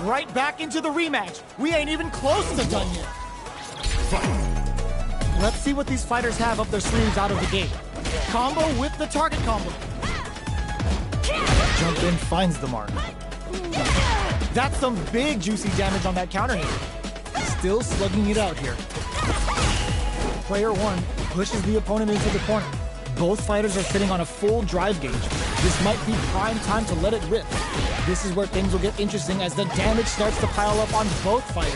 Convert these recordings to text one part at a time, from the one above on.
Right back into the rematch. We ain't even close to done yet. Let's see what these fighters have up their sleeves out of the gate. Combo with the target combo. Jump in, finds the mark. That's some big juicy damage on that counter hit. Still slugging it out here. Player 1 pushes the opponent into the corner. Both fighters are sitting on a full drive gauge. This might be prime time to let it rip. This is where things will get interesting as the damage starts to pile up on both fighters.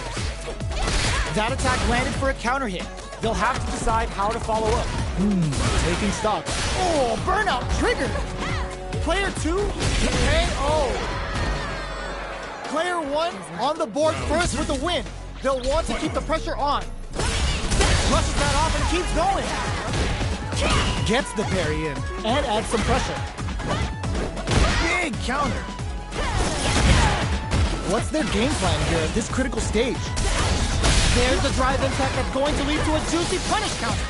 That attack landed for a counter hit. They'll have to decide how to follow up. Taking stock. Oh, burnout triggered. Player 2, KO. Player 1 on the board first with the win. They'll want to keep the pressure on. Brushes that off and keeps going. Gets the parry in and adds some pressure. Big counter. What's their game plan here at this critical stage? There's the drive impact that's going to lead to a juicy punish counter.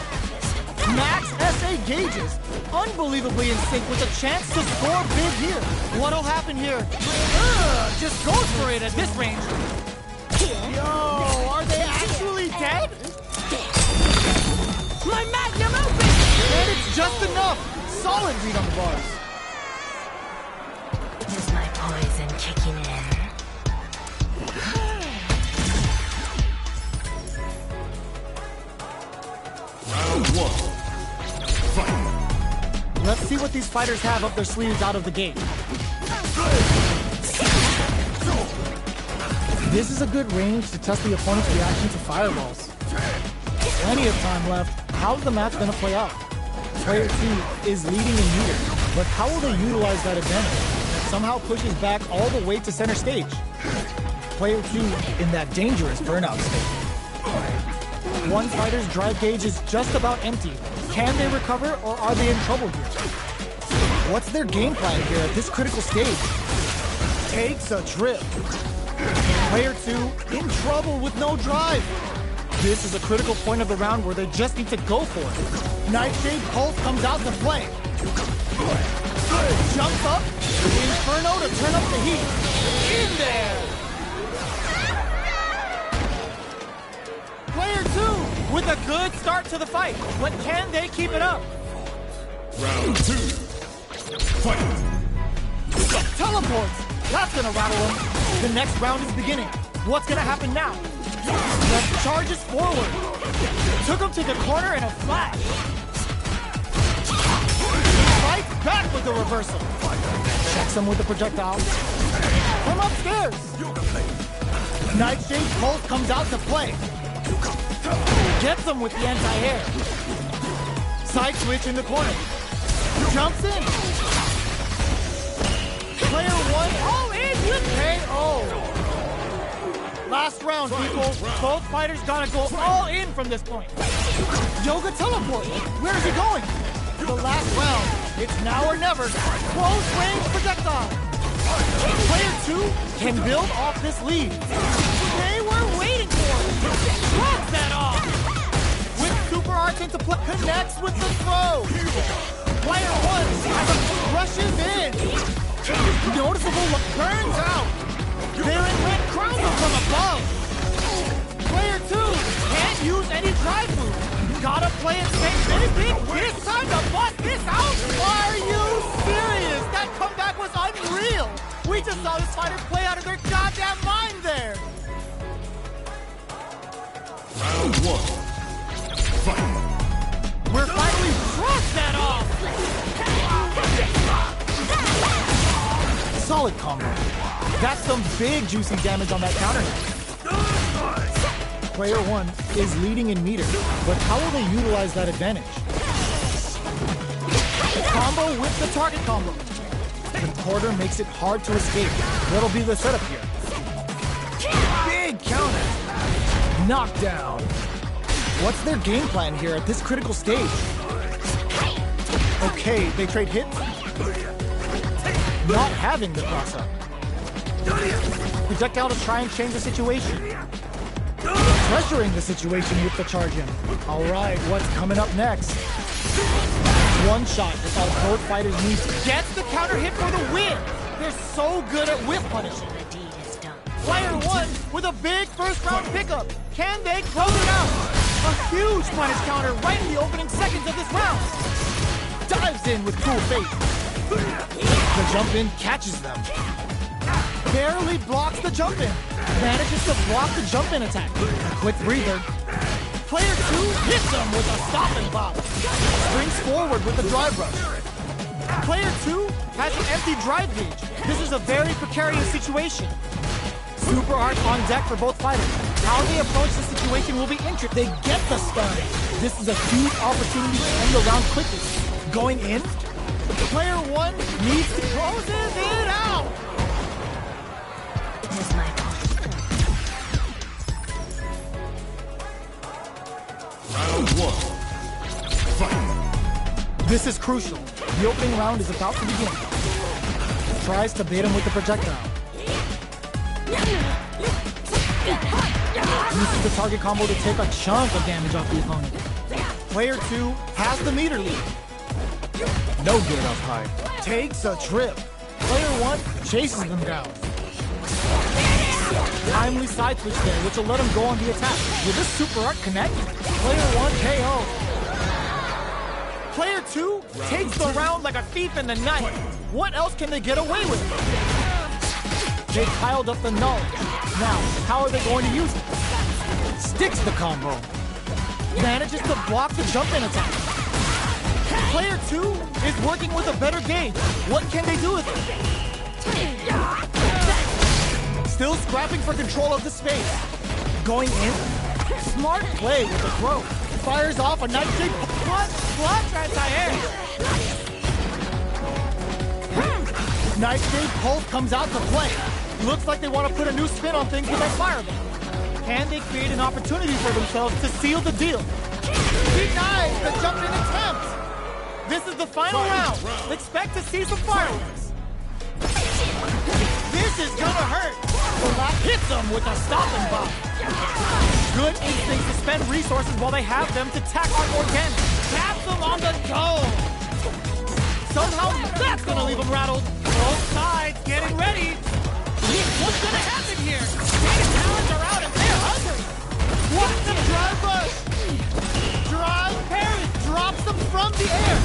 Max SA gauges, unbelievably in sync with a chance to score big here. What'll happen here? Just goes for it at this range. Yo, are they actually dead? My magnum open! And it's just enough. Solid read on the bars. Is my poison kicking in? Round 1. Fight. Let's see what these fighters have up their sleeves out of the gate. This is a good range to test the opponent's reaction to fireballs. Plenty of time left. How's the match going to play out? Player 2 is leading in meter, but how will they utilize that advantage? That somehow pushes back all the way to center stage. Player 2 in that dangerous burnout state. One fighter's drive gauge is just about empty. Can they recover, or are they in trouble here? What's their game plan here at this critical stage? Takes a trip. Player 2 in trouble with no drive. This is a critical point of the round where they just need to go for it. Nightshade Pulse comes out to play. Jumps up. Inferno to turn up the heat. In there. Player 2 with a good start to the fight. But can they keep it up? Round 2. Fight. Teleports. That's gonna rattle them. The next round is beginning. What's gonna happen now? Left charges forward. Took him to the corner in a flash. Fights back with the reversal. Checks him with the projectile. From upstairs. Nightshade Pulse comes out to play. Gets him with the anti-air. Side switch in the corner. Jumps in. Player 1 all in with KO. Last round, people. Both fighters gotta go all in from this point. Yoga teleport. Where is he going? The last round. It's now or never. Close range projectile. Player 2 can build off this lead. They were waiting for it. Blocks that off. With super arts into play. Connects with the throw. Player 1 rushes in. Noticeable burns out. They're in red crown from above. Player 2 can't use any drive move. Gotta play it safe. Big. It's time to bust this out. Are you serious? That comeback was unreal. We just saw this fighter play out of their goddamn mind there. Round 1. Fight. We're finally crossed that off. Solid combo. That's some big juicy damage on that counter hit. Player 1 is leading in meter, but how will they utilize that advantage? Combo with the target combo. The quarter makes it hard to escape. What'll be the setup here? Big counter. Knockdown. What's their game plan here at this critical stage? Okay, they trade hits. Not having the cross-up. Projectile to try and change the situation. Pressuring the situation with the charge in. All right, what's coming up next? One shot is all both fighters need. Gets the counter hit for the win. They're so good at whip punishing. The deed is done. Player 1 with a big first round pickup. Can they close it out? A huge punish counter right in the opening seconds of this round. Dives in with cool fate. The jump in catches them. Barely blocks the jump in. Manages to block the jump in attack. A quick breather. Player 2 hits them with a stop and pop. Springs forward with the drive rush. Player 2 has an empty drive gauge. This is a very precarious situation. Super art on deck for both fighters. How they approach the situation will be interesting. They get the stun. This is a huge opportunity to end the round quickly. Going in, player 1 needs to close it out. It is my fault. Round 1. Fight. This is crucial. The opening round is about to begin. Tries to bait him with the projectile. Uses the target combo to take a chunk of damage off the opponent. Player 2 has the meter lead. No good up high. Takes a trip. Player 1 chases them down. Timely side switch there, which will let him go on the attack. Will this super art connect? Player 1 KO. Player 2 takes the round like a thief in the night. What else can they get away with? They piled up the knowledge. Now, how are they going to use it? Sticks the combo. Manages to block the jump in attack. Player 2 is working with a better gauge. What can they do with it? Still scrapping for control of the space. Going in. Smart play with the throw. Fires off a nice big clutch anti-air. Nice big pulse comes out to play. Looks like they want to put a new spin on things with their fireball. Can they create an opportunity for themselves to seal the deal? Denies the jump in attempt. This is the final round. Expect to see some fireworks. This is gonna hurt. The lap hits them with a stop and pop. Good instinct to spend resources while they have them to tack on organic. Taps them on the dome. Somehow that's gonna leave them rattled. Both sides getting ready. What's gonna happen here? Data talents are out and they're hungry. What's the drive rush? Drive parry drops them from the air.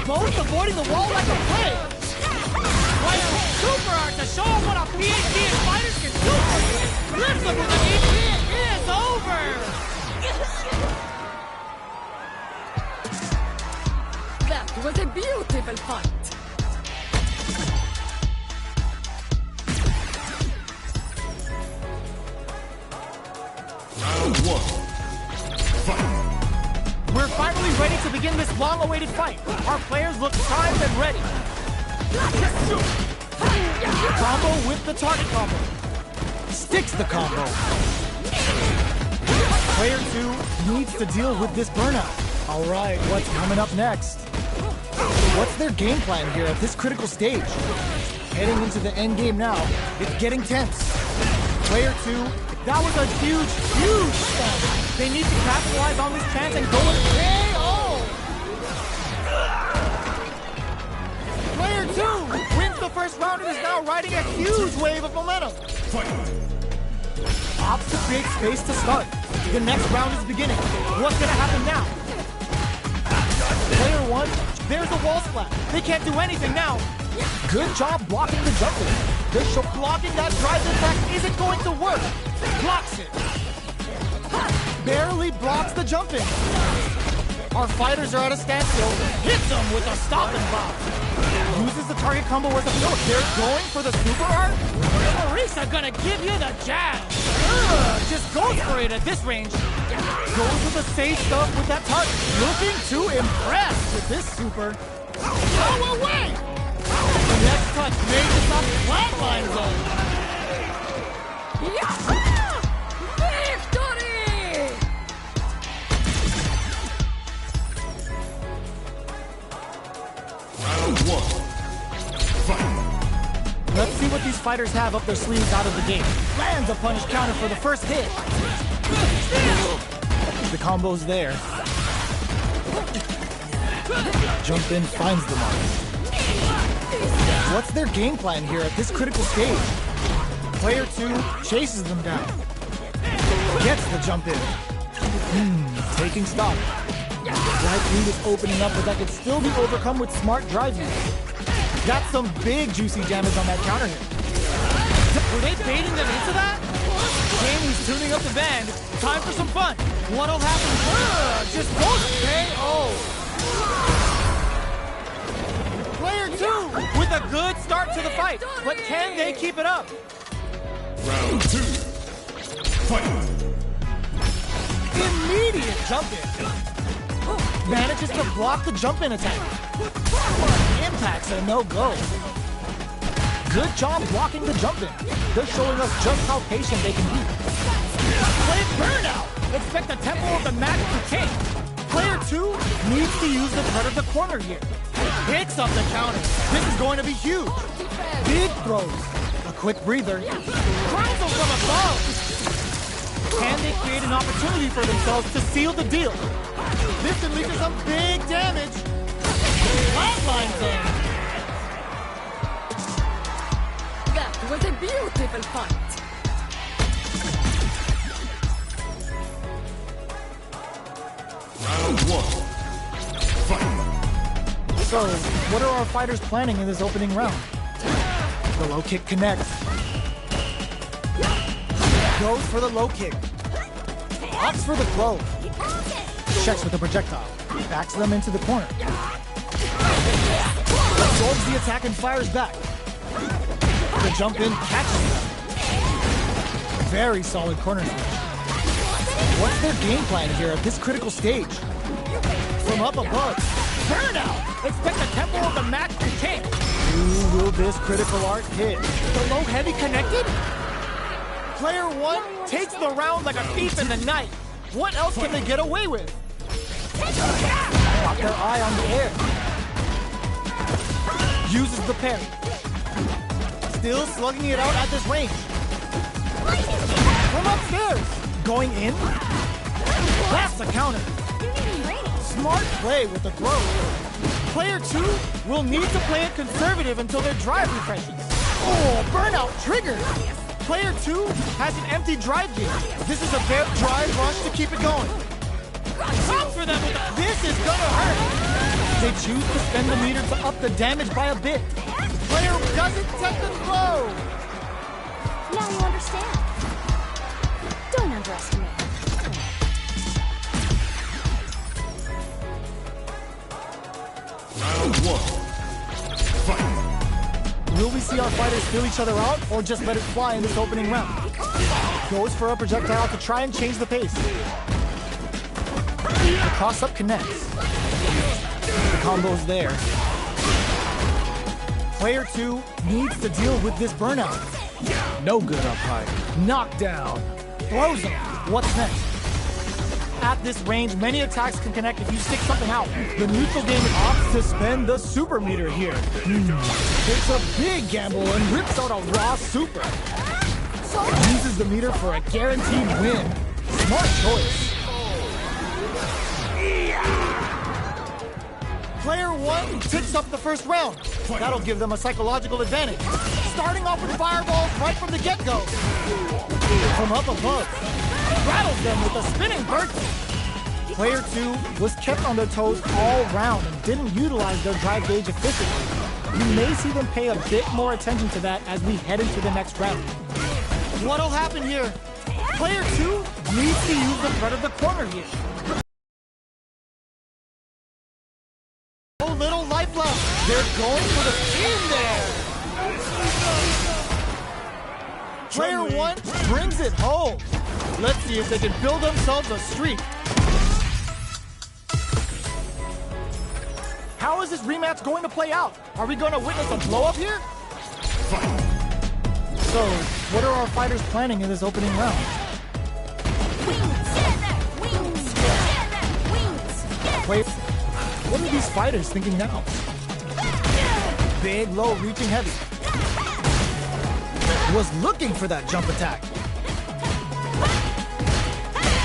Both avoiding the wall like a play. Like super art to show them what a PhD in fighters can do for you. Flips them with an EP. It's over. That was a beautiful fight. Round 1. Fight. We're finally ready to begin this long-awaited fight. Our players look primed and ready. Combo with the target combo. Sticks the combo. Player 2 needs to deal with this burnout. All right, what's coming up next? What's their game plan here at this critical stage? Heading into the end game now. It's getting tense. Player 2, that was a huge step. They need to capitalize on this chance and go and KO! Player 2 wins the first round and is now riding a huge wave of momentum. Opts to create space to start. The next round is beginning. What's gonna happen now? Player 1, there's a wall splat. They can't do anything now. Good job blocking the jump in. Bishop blocking that drive impact isn't going to work. Blocks it. Barely blocks the jump in. Our fighters are at a standstill. Hits them with a stop and pop. Uses the target combo as a fill. They're going for the super art. Marisa gonna give you the jab. Just goes for it at this range. Goes with the safe stuff with that target. Looking to impress with this super. Go away! The next touch made the top flatline zone. Victory! Round 1. Fight. Let's see what these fighters have up their sleeves out of the gate. Lands a punish counter for the first hit. The combo's there. Jump in finds the mark. What's their game plan here at this critical stage? Player 2 chases them down. Gets the jump in. Taking stock. Right lead is opening up, but that could still be overcome with smart drive use. Got some big juicy damage on that counter hit. Were they baiting them into that? Jamie's tuning up the band. Time for some fun. What'll happen? Just goes KO. Player 2 with a good start to the fight, but can they keep it up? Round 2. Fight. Immediate jump in. Manages to block the jump in attack. Impacts a no-go. Good job blocking the jump in. They're showing us just how patient they can be. Play burnout. Expect the tempo of the match to change. Player 2 needs to use the threat of the corner here. Picks up the counter. This is going to be huge. Big throws. A quick breather. Throws them from above. Can they create an opportunity for themselves to seal the deal? This can lead to some big damage. Flatline them. That was a beautiful fight. Round 1. Fight. So, what are our fighters planning in this opening round? The low kick connects. Goes for the low kick. Opts for the throw. Checks with the projectile. Backs them into the corner. Absorbs the attack and fires back. The jump in catches them. Very solid corner switch. What's their game plan here at this critical stage? From up above. Burnout! Expect the tempo of the match to change. Who will this critical art hit? The low heavy connected? Player 1 takes the round like a thief in the night. What else can they get away with? Got their eye on the air. Uses the parry. Still slugging it out at this range. From upstairs. Going in. That's the counter. Smart play with the throw. Player 2 will need to play it conservative until their drive refreshes. Oh, burnout triggered. Player 2 has an empty drive gauge. This is a fair drive rush to keep it going. Come for them with the... This is gonna hurt. They choose to spend the meter to up the damage by a bit. Player doesn't take the throw. Now you understand. Don't underestimate. Round 1. Fight. Will we see our fighters feel each other out or just let it fly in this opening round? Goes for a projectile to try and change the pace. The cross-up connects. The combo's there. Player 2 needs to deal with this burnout. No good up high. Knockdown. Throws him. What's next? At this range, many attacks can connect if you stick something out. The neutral game opts to spend the super meter here. Takes a big gamble and rips out a raw super. Uses the meter for a guaranteed win. Smart choice. Player 1 picks up the first round. That'll give them a psychological advantage. Starting off with fireballs right from the get-go. From up above. Rattles them with a spinning bird. Player 2 was kept on their toes all round and didn't utilize their drive gauge efficiently. You may see them pay a bit more attention to that as we head into the next round. What'll happen here? Player 2 needs to use the threat of the corner here. Oh, little life left. They're going for the in there. Player 1 brings it home. Let's see if they can build themselves a streak. How is this rematch going to play out? Are we going to witness a blow-up here? So, what are our fighters planning in this opening round? Wait, what are these fighters thinking now? Big, low, reaching heavy. Was looking for that jump attack.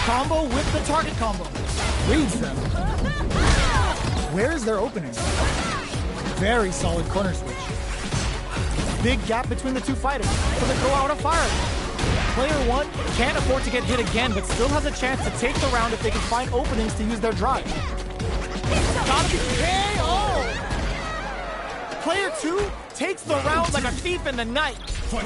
Combo with the target combo. Reads them. Where's their opening? Very solid corner switch. big gap between the two fighters, so they throw out a fire. Player 1 can't afford to get hit again, but still has a chance to take the round if they can find openings to use their drive. Gotta be KO! Player 2 takes the round like a thief in the night.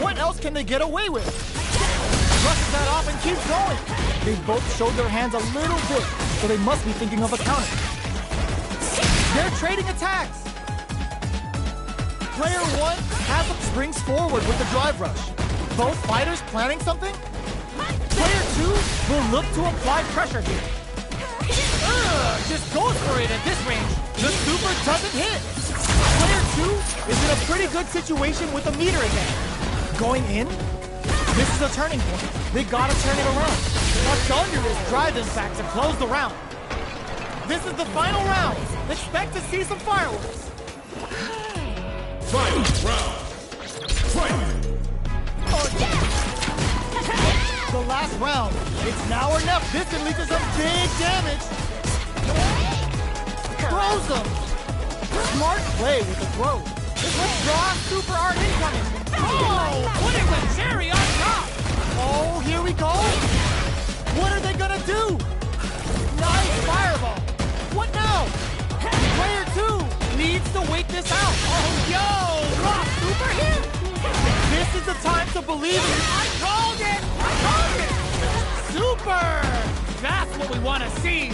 What else can they get away with? Brushes that off and keeps going. They both showed their hands a little bit, so they must be thinking of a counter. They're trading attacks. Player 1 springs forward with the drive rush. Both fighters planning something? Player 2 will look to apply pressure here. Just goes for it at this range. The super doesn't hit. Player 2 is in a pretty good situation with the meter again. Going in? This is a turning point. They gotta turn it around. A thunderous drive impact to close the round. This is the final round. Expect to see some fireworks. Final round. Fight! Oh, yeah! The last round. It's now or never. This can lead to some big damage. Throws them. Smart play with the throw. This was raw super art incoming. Oh, putting the cherry on top. Oh, here we go. What are they gonna do? Nice fireball. What now? Player 2 needs to wait this out. Oh, yo, raw super hit. This is the time to believe in it. I called it. I called it. Super. That's what we want to see.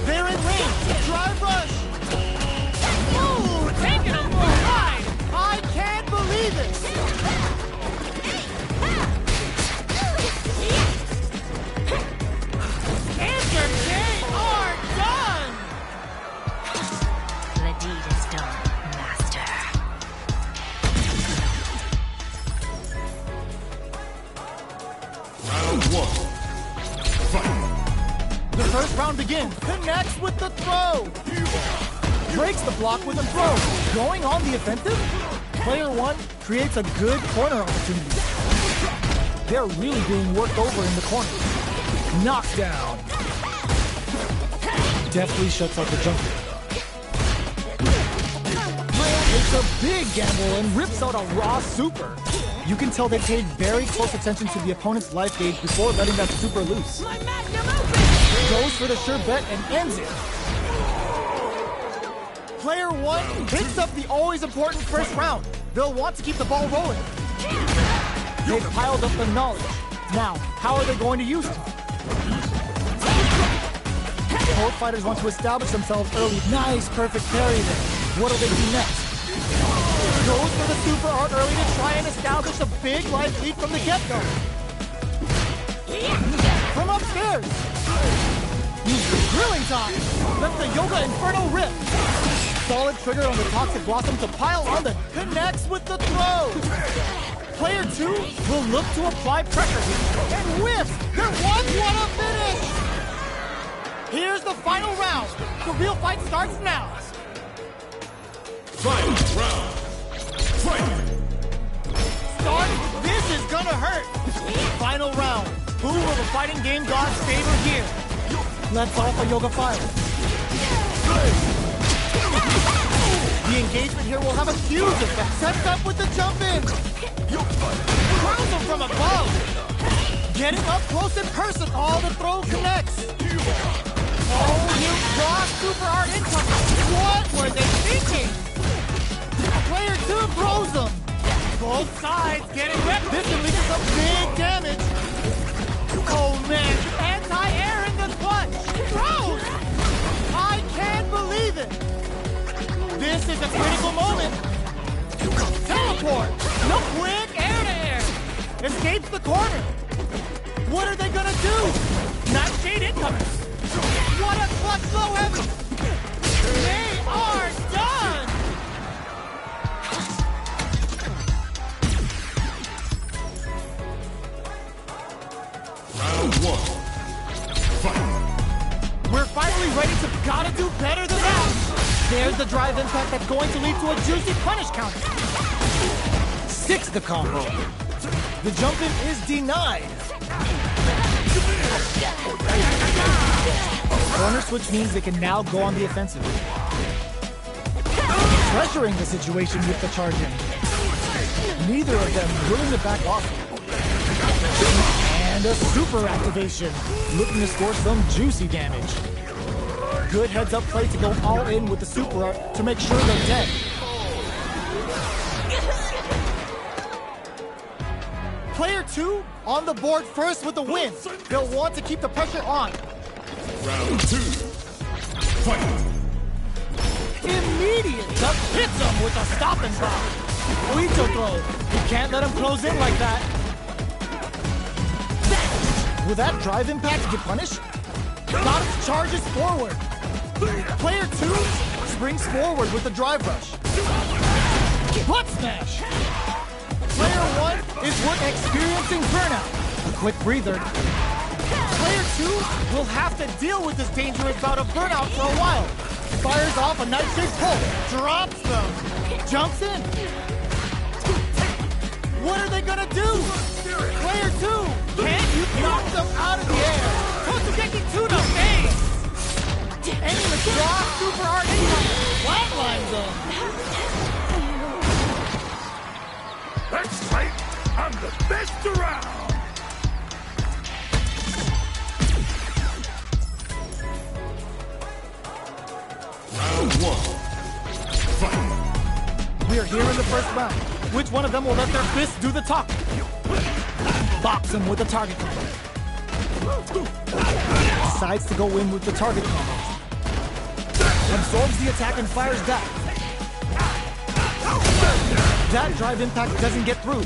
They're in range. Drive rush. Ooh, taking them for a ride. I can't believe it. Answer J are done. The deed is done, master. Round 1. Fight! The first round begins. Connects with the throw. Breaks the block with a throw. Going on the offensive? Player 1 creates a good corner opportunity. They're really being worked over in the corner. Knockdown. Deftly shuts out the jumper. Takes a big gamble and rips out a raw super. You can tell they paid very close attention to the opponent's life gauge before letting that super loose. Goes for the sure bet and ends it. Player 1 picks up the always important first round. They'll want to keep the ball rolling. They've piled up the knowledge. Now, how are they going to use it? Both fighters want to establish themselves early. Nice, perfect parry there. What'll they do next? Goes for the super art early to try and establish a big life lead from the get-go. From upstairs. Grilling time. Let the Yoga Inferno rip. Solid trigger on the Toxic Blossom to pile on the connects with the throw. Player 2 will look to apply pressure here and whiffs. There was one a finish. Here's the final round. The real fight starts now. Final round. Fight! Start. This is gonna hurt. Final round. Who will the fighting game gods favor here? Let's off a Yoga Fire. The engagement here will have a huge effect. Sets up with the jump in. Throws him from above. Getting up close and personal. All the throw connects. Oh, you raw super art incoming. What were they thinking? Player 2 throws them. Both sides getting wrecked. This can lead to some big damage. Oh man, anti-air in the clutch. Throws. I can't believe it. This is a critical moment. Teleport. No quick air-to-air. Escapes the corner. What are they gonna do? Nightshade incoming. What a clutch low heavy. They are done. Round 1. Fight! We're finally ready to gotta do better than that. There's the drive impact that's going to lead to a juicy punish counter. 6 the combo. The jump in is denied. Corner switch means they can now go on the offensive. Pressuring the situation with the charge in. Neither of them willing to back off. And a super activation, looking to score some juicy damage. Good heads-up play to go all in with the super art to make sure they're dead. Player 2 on the board first with the win. They'll want to keep the pressure on. Round 2. Fight! Immediate duck hits him with a stop and drop. Oito throw. You can't let him close in like that. Will that drive impact get punished? Goddess charges forward. Player 2 springs forward with the drive rush. Butt smash. Player 1 is experiencing burnout. A quick breather. Player 2 will have to deal with this dangerous bout of burnout for a while. Fires off a night-shaped pull. Drops them. Jumps in. What are they gonna do? Player 2, can't you knock them out of the air? Totogeki to the face! Any withdraw super art flatlines them. That's right! I'm the best around! Round 1. Fight! We are here in the first round. Which one of them will let their fists do the talking? Box him with a target combo. Decides to go in with the target combo. Absorbs the attack and fires that. That drive impact doesn't get through.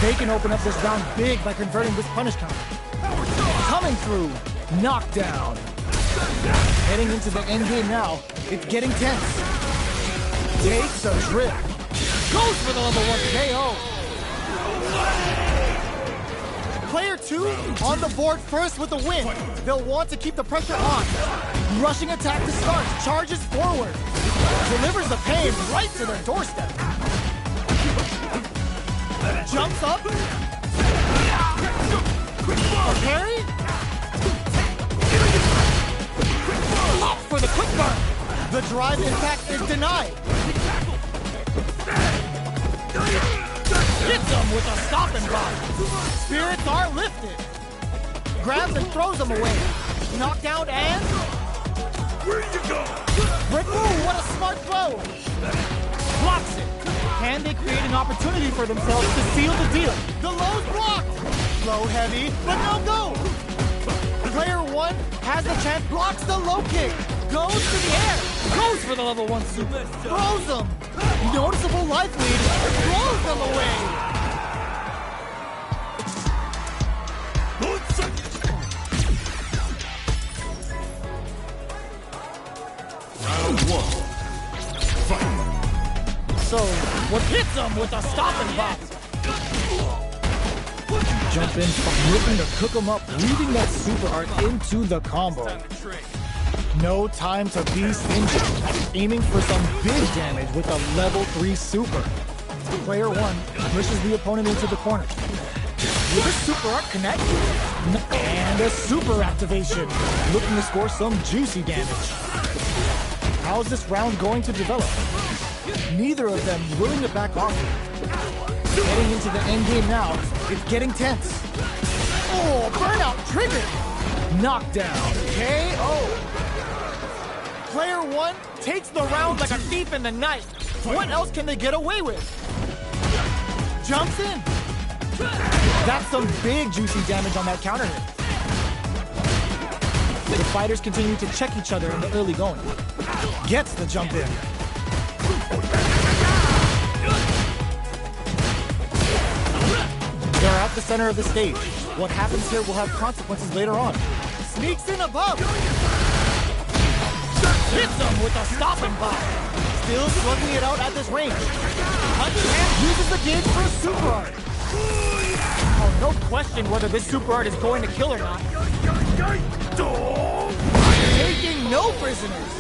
They can open up this round big by converting this punish counter. Coming through. Knockdown. Heading into the end game now. It's getting tense. Takes a trip. Goes for the level 1 KO. Player 2 on the board first with the win. They'll want to keep the pressure on. Rushing attack to start. Charges forward. Delivers the pain right to their doorstep. Jumps up. A parry. Up for the quick burn. The drive impact is denied. Hits him with a stop and drop. Spirits are lifted. Grabs and throws him away. Knockdown and... Where you go? Remove, what a smart throw. Blocks it. Can they create an opportunity for themselves to seal the deal? The low's blocked. Low heavy, but no go. Player 1 has the chance, blocks the low kick. Goes to the air. Goes for the level 1 super. Throws him. Noticeable life lead. Throws them away. Round 1. Fight! So, what hits him with a stop and pop? Jump in, looking to cook him up, weaving that super art into the combo. No time to be stingy. Aiming for some big damage with a level 3 super. Player 1 pushes the opponent into the corner. Will the super art connect? And a super activation. Looking to score some juicy damage. How's this round going to develop? Neither of them willing to back off. Heading into the end game now. It's getting tense. Oh, burnout triggered. Knockdown. KO. Player 1 takes the round like a thief in the night. What else can they get away with? Jumps in. That's some big juicy damage on that counter hit. The fighters continue to check each other in the early going. Gets the jump in. They're at the center of the stage. What happens here will have consequences later on. Sneaks in above. Hits him with a stop and pop. Still slugging it out at this range. Punch and uses the gauge for a super art. Oh, no question whether this super art is going to kill or not. Taking no prisoners.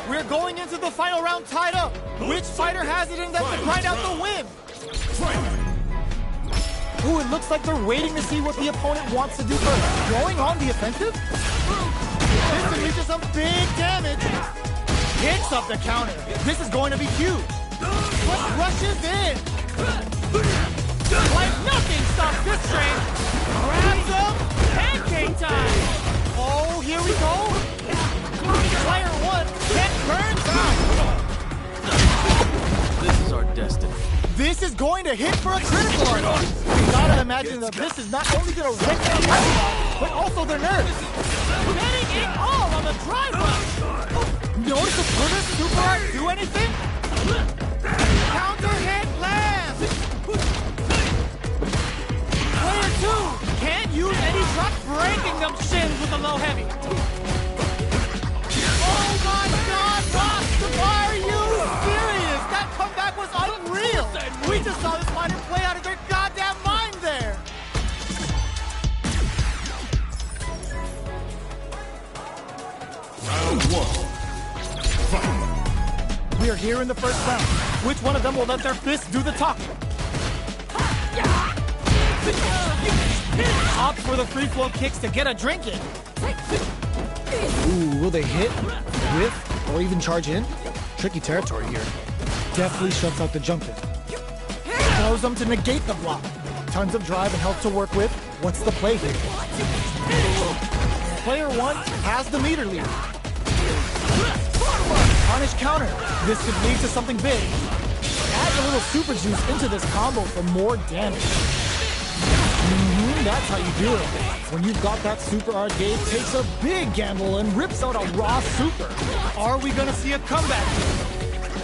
We're going into the final round tied up. Which fighter has it in them to grind out the win? Ooh, it looks like they're waiting to see what the opponent wants to do first. Going on the offensive? This unleashes some big damage. Picks up the counter. This is going to be huge. But rushes in. Like nothing stops this train. Grabs him. Pancake time. Oh, here we go. Player 1 get burned out. This is our destiny. This is going to hit for a critical. You gotta imagine that this is not only gonna wreck their life, but also their nerves. Getting it all on the drive run. Notice the Plymouth Super Art do anything? Counter hit lands. Player 2 can't use any truck, breaking them shins with the low heavy. Oh my God, Ross, why are you serious? That comeback was unreal. We just saw this fighter play out of their goddamn mind there. Round 1. Fight. We are here in the first round. Which one of them will let their fists do the talking? Opt for the free flow kicks to get a drink in. Ooh, will they hit, whiff, or even charge in? Tricky territory here. Definitely shuts out the jump in. Throws them to negate the block. Tons of drive and health to work with. What's the play here? Player 1 has the meter lead. Punish counter. This could lead to something big. Add a little super juice into this combo for more damage. That's how you do it. When you've got that super art, Gabe takes a big gamble and rips out a raw super. Are we gonna see a comeback?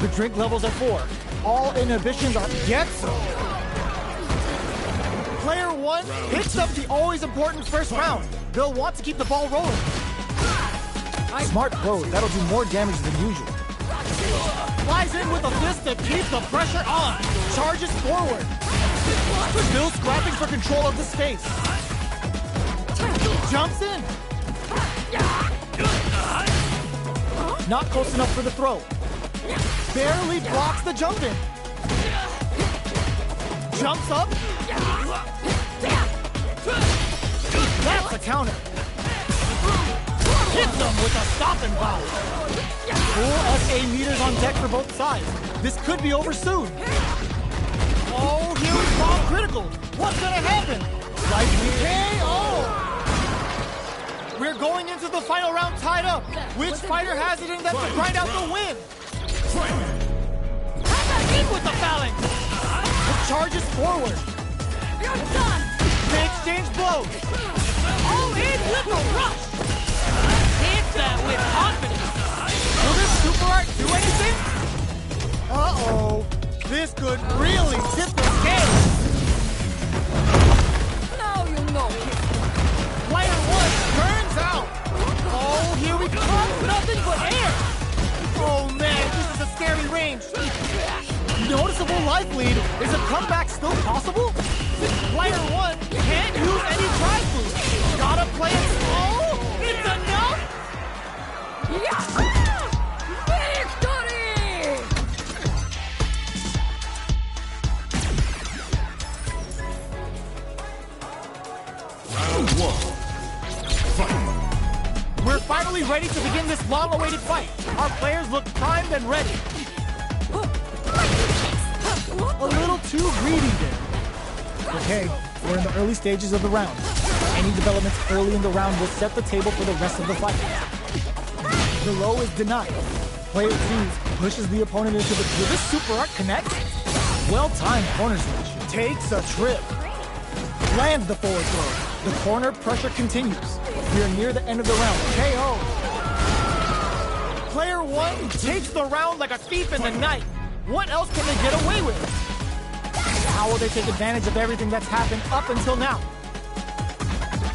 The drink levels are 4. All inhibitions are get some. Player 1 picks up the always important first round. They'll want to keep the ball rolling. Smart throw, that'll do more damage than usual. Flies in with a fist that keeps the pressure on. Charges forward. Still scrapping for control of the space. Jumps in. Not close enough for the throw. Barely blocks the jump in. Jumps up. That's a counter. Hits them with a stopping power. Full SA meters on deck for both sides. This could be over soon. Oh, here we go, critical. What's gonna happen? Likely KO. We're going into the final round tied up. Which fighter has it in them to grind out the win? In with the phalanx. It charges forward. They exchange blows. All in with the rush. Hit that with confidence. Will this super art do anything? Uh-oh. This could really tip the scale. Now you know. Player 1 turns out. Oh, here we come. Nothing but air. Oh, man, this is a scary range. Noticeable life lead. Is a comeback still possible? Player 1 can't use any drive boost. Gotta play it slow. It's enough. Victory! Round 1. Fight. We're finally ready to begin this long-awaited fight. Our players look primed and ready. A little too greedy there. Okay, we're in the early stages of the round. Any developments early in the round will set the table for the rest of the fight. The low is denied. Player 2 pushes the opponent into the... Will this super art connect? Well-timed corner switch. Takes a trip. Lands the forward throw. The corner pressure continues. We are near the end of the round. KO. Player 1 takes the round like a thief in the night. What else can they get away with? How will they take advantage of everything that's happened up until now?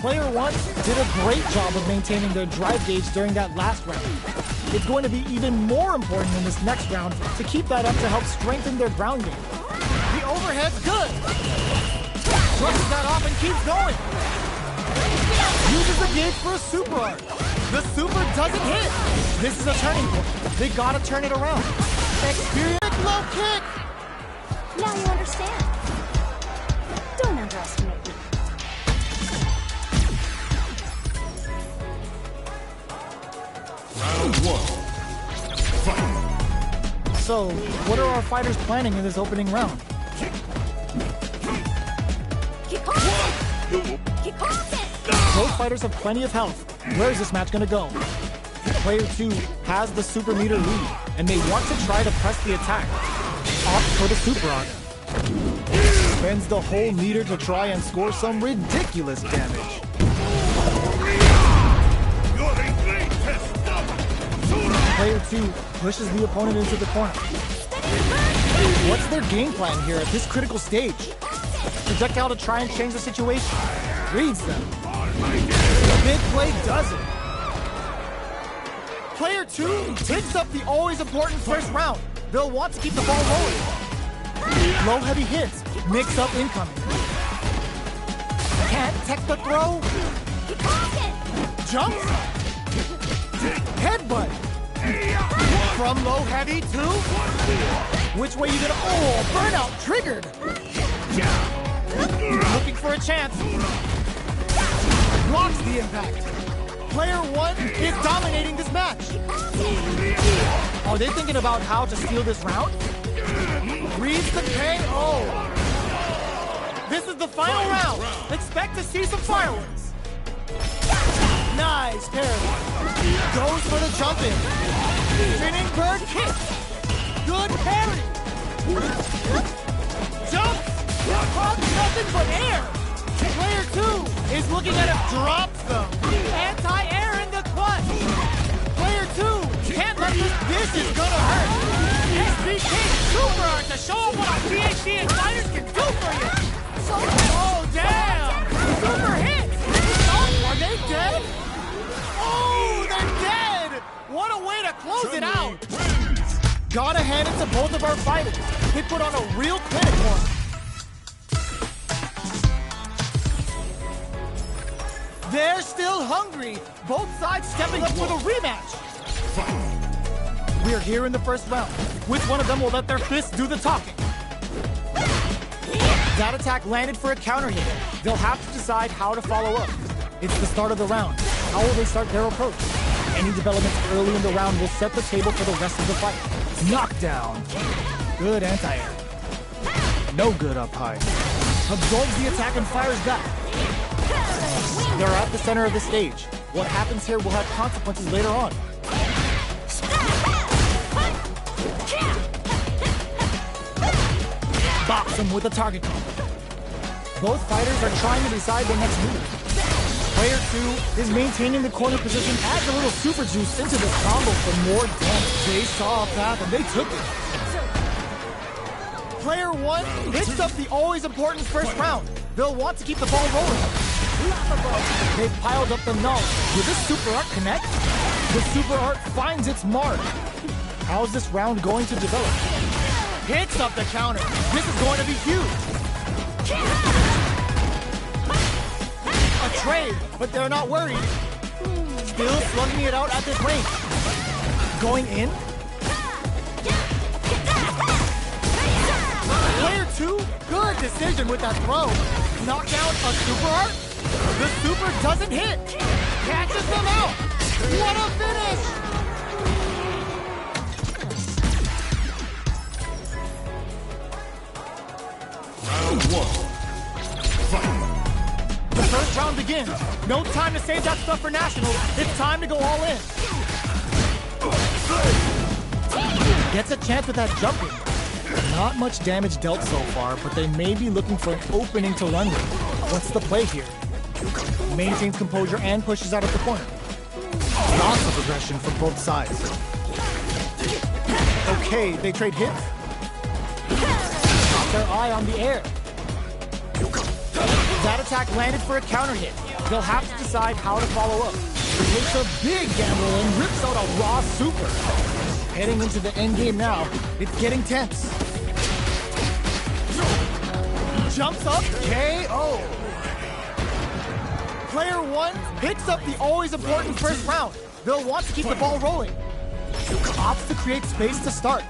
Player 1 did a great job of maintaining their drive gauge during that last round. It's going to be even more important in this next round to keep that up to help strengthen their ground game. The overhead's good. Brushes that off and keeps going. Uses the gauge for a super art. The super doesn't hit. This is a turning point. They gotta turn it around. Experience low kick. Now you understand. Don't underestimate me. Round one. Fight. So, what are our fighters planning in this opening round? Both fighters have plenty of health. Where is this match gonna go? Player 2 has the super meter lead and may want to try to press the attack. Opt for the super art. Spends the whole meter to try and score some ridiculous damage. Player 2 pushes the opponent into the corner. What's their game plan here at this critical stage? Projectile to try and change the situation. Reads them. Big play does it. Player 2 picks up the always important first round. They'll want to keep the ball rolling. Low heavy hits, mix up incoming. Can't tech the throw. Jumps. Headbutt. From low heavy to... Which way you gonna... Oh, burnout triggered. Looking for a chance. Blocks the impact. Player 1 is dominating this match. Are they thinking about how to steal this round? Reads the KO. This is the final round. Expect to see some fireworks. Nice parry. Goes for the jump in. Spinning bird kick. Good parry. Jump. Caught nothing but air. Player 2 is looking at it, drops them. Anti-air in the clutch. Player 2 can't let this is gonna hurt. SBK super art to show them what our PhD and fighters can do for you. Oh, damn. Super hit. Oh, are they dead? Oh, they're dead. What a way to close it out. Gotta hand it to both of our fighters. They put on a real clinic for us. They're still hungry. Both sides stepping up for the rematch. We're here in the first round. Which one of them will let their fists do the talking? That attack landed for a counter hit. They'll have to decide how to follow up. It's the start of the round. How will they start their approach? Any developments early in the round will set the table for the rest of the fight. Knockdown. Good anti-air. No good up high. Absorbs the attack and fires back. They're at the center of the stage. What happens here will have consequences later on. Box him with a target combo. Both fighters are trying to decide their next move. Player 2 is maintaining the corner position, adds a little super juice into the combo for more damage. They saw a path and they took it. Player 1 picks up the always important first round. They'll want to keep the ball rolling. They've piled up the knowledge. Will this super art connect? The super art finds its mark. How's this round going to develop? Hits up the counter. This is going to be huge. A trade, but they're not worried. Still slugging it out at this range. Going in. Player 2, good decision with that throw. Knock down a super art. The super doesn't hit. Catches them out. What a finish. Round one. Fight. The first round begins. No time to save that stuff for nationals. It's time to go all in. Gets a chance with that jumping. Not much damage dealt so far, but they may be looking for an opening to run with. What's the play here? Maintains composure and pushes out of the corner. Lots of aggression from both sides. Okay, they trade hits. Got their eye on the air. That attack landed for a counter hit. They'll have to decide how to follow up. He takes a big gamble and rips out a raw super. Heading into the end game now, it's getting tense. Jumps up, KO. Player 1 picks up the always important first round. They'll want to keep the ball rolling. Opts to create space to start.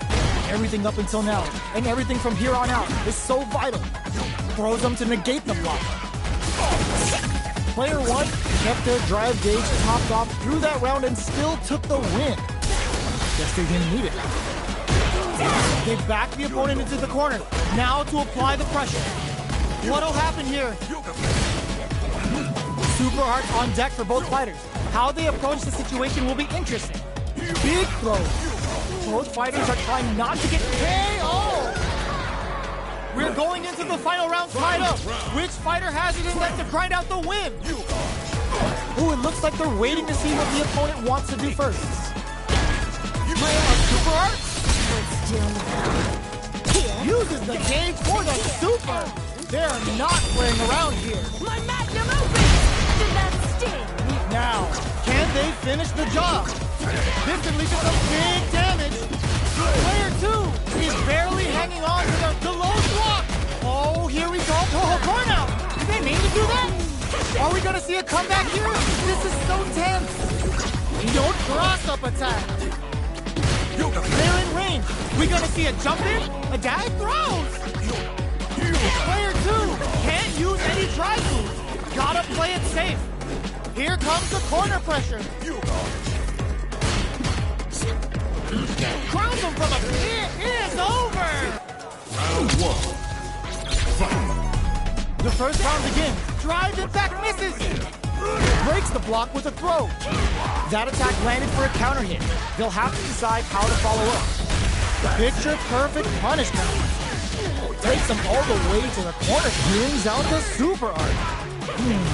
Everything up until now, and everything from here on out, is so vital. Throws them to negate the block. Player 1 kept their drive gauge topped off through that round and still took the win. Guess they didn't need it. They backed the opponent into the corner. Now to apply the pressure. What'll happen here? Super Hearts on deck for both fighters. How they approach the situation will be interesting. Big throws. Both fighters are trying not to get KO. We're going into the final round tied up. Which fighter has it in them to grind out the win? Ooh, it looks like they're waiting to see what the opponent wants to do first. Super Hearts uses the gauge for the super. They're not playing around here. My magnum opus! Did that sting? Now, can they finish the job? This could lead to some big damage. Player 2 is barely hanging on to the low block. Oh, here we go. Oh, corner out. Did they mean to do that? Are we going to see a comeback here? This is so tense. No cross-up attack. They're in range. We going to see a jump in? A dash throws. Player 2 can't use any drive moves. Gotta play it safe. Here comes the corner pressure. Crowns him from a pit. It is over. Round 1. Fight. The first round begins. Drive it back, misses. Breaks the block with a throw. That attack landed for a counter hit. They'll have to decide how to follow up. Picture perfect punishment. Takes them all the way to the corner. Brings out the super art.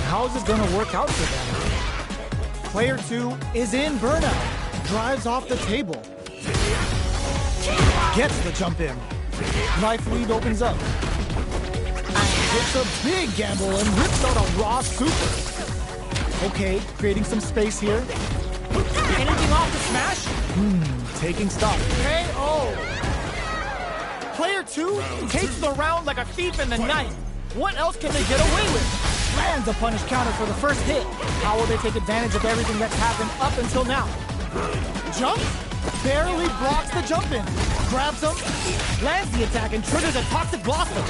How's this gonna work out for them? Player 2 is in burnout. Drives off the table. Gets the jump in. Life lead opens up. It's a big gamble and rips out a raw super. Okay, creating some space here. Anything off the smash? Taking stock. KO. Player 2 takes the round like a thief in the night. What else can they get away with? Lands a punish counter for the first hit. How will they take advantage of everything that's happened up until now? Jump? Barely blocks the jump in. Grabs him, lands the attack, and triggers a toxic blossom.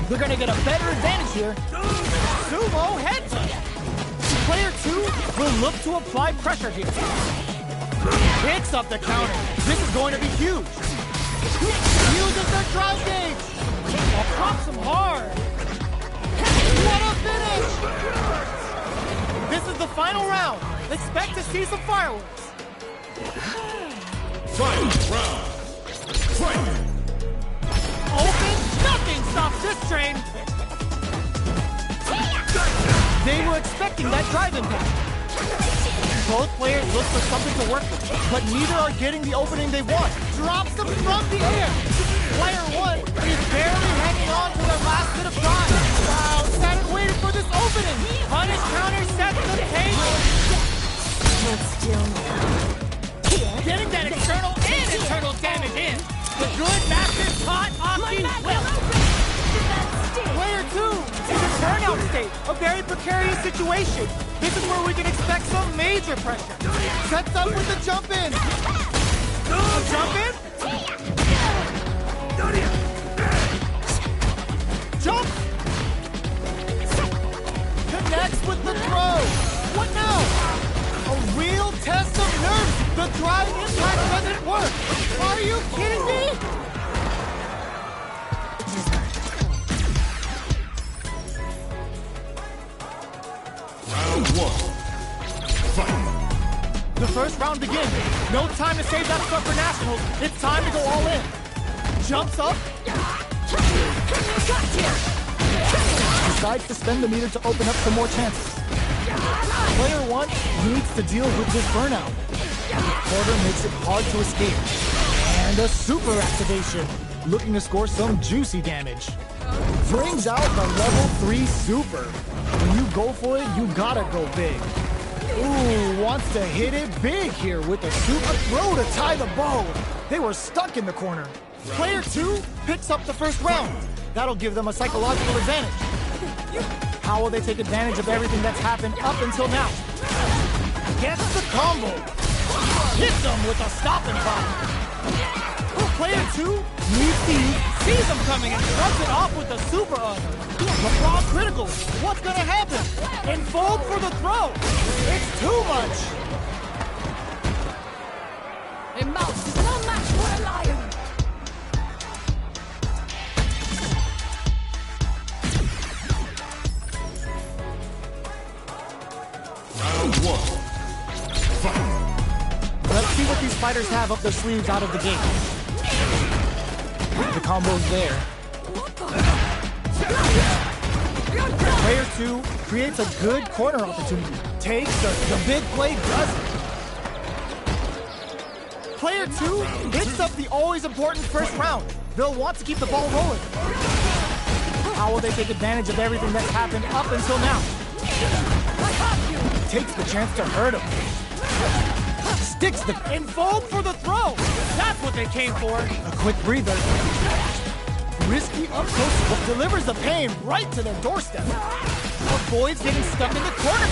They're gonna get a better advantage here. Sumo head touch. Player 2 will look to apply pressure here. Picks up the counter. This is going to be huge. Uses their drive gauge. Drops him hard. What a finish! This is the final round. Expect to see some fireworks. Final round. Fight. Open, nothing stops this train. They were expecting that drive impact. Both players look for something to work with, but neither are getting the opening they want. Drops them from the air. Player 1 is barely hanging on to their last bit of time. Wow, sat and waited for this opening. Punish counter sets the table. Hold still now. Getting that external and internal damage in. The good master caught Aki well. Player 2 is a turnout state, a very precarious situation. This is where we can expect some major pressure. Sets up with the jump in. Jump in? Jump! Connects with the throw. What now? A real test of nerves. The drive impact doesn't work. Are you kidding me? Round 1. Fight. The first round begins. No time to save that stuff for nationals. It's time to go all in. Jumps up. Decides to spend the meter to open up some more chances. Player 1 needs to deal with this burnout. The quarter makes it hard to escape. And a super activation. Looking to score some juicy damage. Brings out the level 3 super. When you go for it, you gotta go big. Ooh, wants to hit it big here with a super throw to tie the bow. They were stuck in the corner. Player 2 picks up the first round. That'll give them a psychological advantage. How will they take advantage of everything that's happened up until now? Gets the combo. Hits them with a stopping bomb. Player 2 needs to sees them coming and rubs it off with a super honor. LeBron critical. What's gonna happen? Enfold for the throw. It's too much. A mouse is no match for a lion. Round one. Fight. Let's see what these fighters have up their sleeves out of the gate. The combo's there. Player 2 creates a good corner opportunity. Takes the big play, does it. Player 2 hits up the always important first round. They'll want to keep the ball rolling. How will they take advantage of everything that's happened up until now? Takes the chance to hurt him. Sticks the enfold for the throw. That's what they came for. A quick breather. Risky up close, but delivers the pain right to their doorstep. Avoids getting stuck in the corner.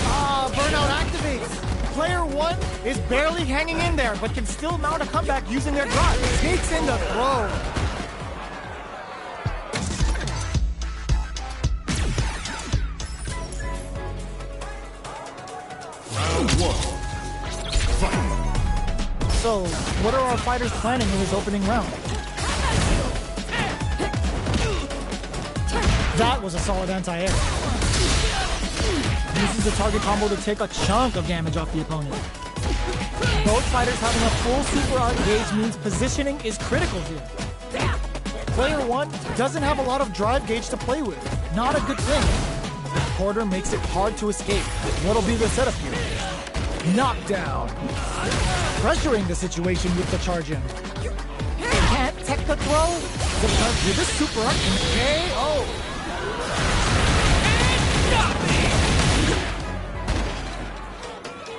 Burnout activates. Player 1 is barely hanging in there, but can still mount a comeback using their drive. Takes in the throw. Round one. Fight. So, what are our fighters planning in this opening round? That was a solid anti-air. Uses the target combo to take a chunk of damage off the opponent. Both fighters having a full super art gauge means positioning is critical here. Player 1 doesn't have a lot of drive gauge to play with. Not a good thing. The quarter makes it hard to escape. What'll be the setup here? Knockdown. Pressuring the situation with the charge in. Can't tech the throw because with this super art can KO.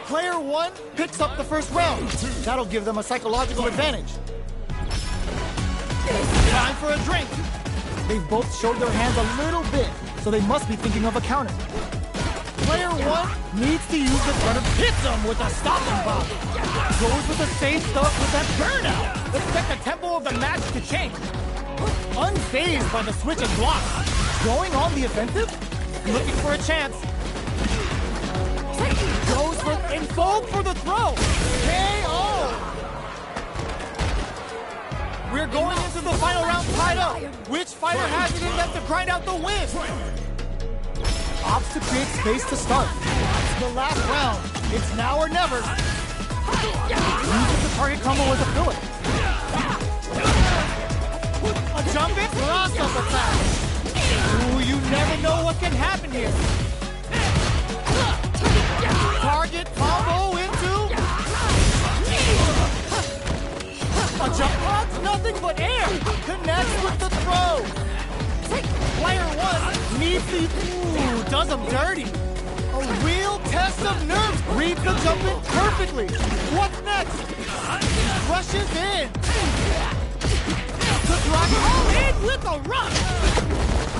Player 1 picks up the first round. That'll give them a psychological advantage. Time for a drink. They've both showed their hands a little bit, so they must be thinking of a counter. Player 1 needs to use the front of hits him with a stop and pop. Goes with the same stuff with that burnout. Expect the tempo of the match to change. Unfazed by the switch and block. Going on the offensive, looking for a chance. Goes for enfold for the throw. KO. We're going into the final round tied up. Which fighter has it in them to grind out the win? Opts to create space to start. It's the last round. It's now or never. Uses the target combo as a filler. A jumping cross-up attack. Ooh, you never know what can happen here. Target combo into a jump box, nothing but air. Connects with the throw. Player 1 needs the does him dirty. A real test of nerves. Reads the jump in perfectly. What's next? Rushes in. The driver all in with a rush.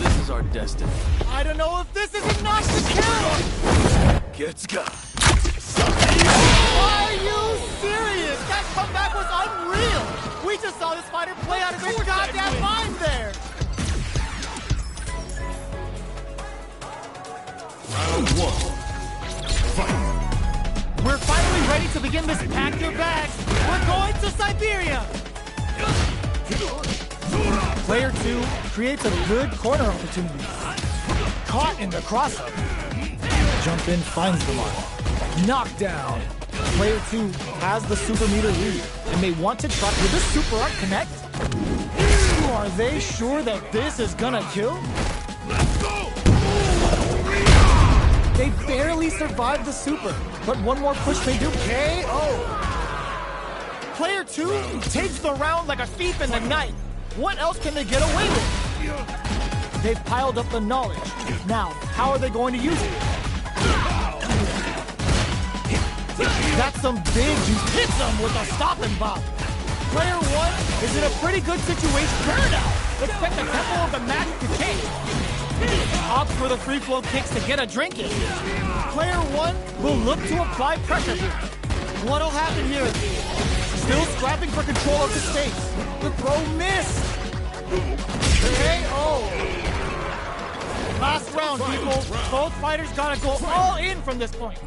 This is our destiny. I don't know if this is enough to kill. Gets got. Are you serious? That comeback was unreal. We just saw this fighter play out of his goddamn mind there. Round one. Fight. We're finally ready to begin this pack your bags. We're going to Siberia. Player 2 creates a good corner opportunity. Caught in the crossup. Jump in, finds the mark. Knockdown. Player 2 has the super meter lead and may want to try. Will this super art connect? Are they sure that this is gonna kill? Let's go. They barely survived the super, but one more push they do KO. Player 2 takes the round like a thief in the night. What else can they get away with? They've piled up the knowledge. Now, how are they going to use it? That's some big juice. Hits them with a stop and bop. Player 1 is in a pretty good situation. Burnout. Expect the tempo of the match to change. Opts for the free flow kicks to get a drink in. Player 1 will look to apply pressure here. What'll happen here? Still scrapping for control of the stakes. The throw missed. KO. Last round, people. Both fighters gotta go all in from this point.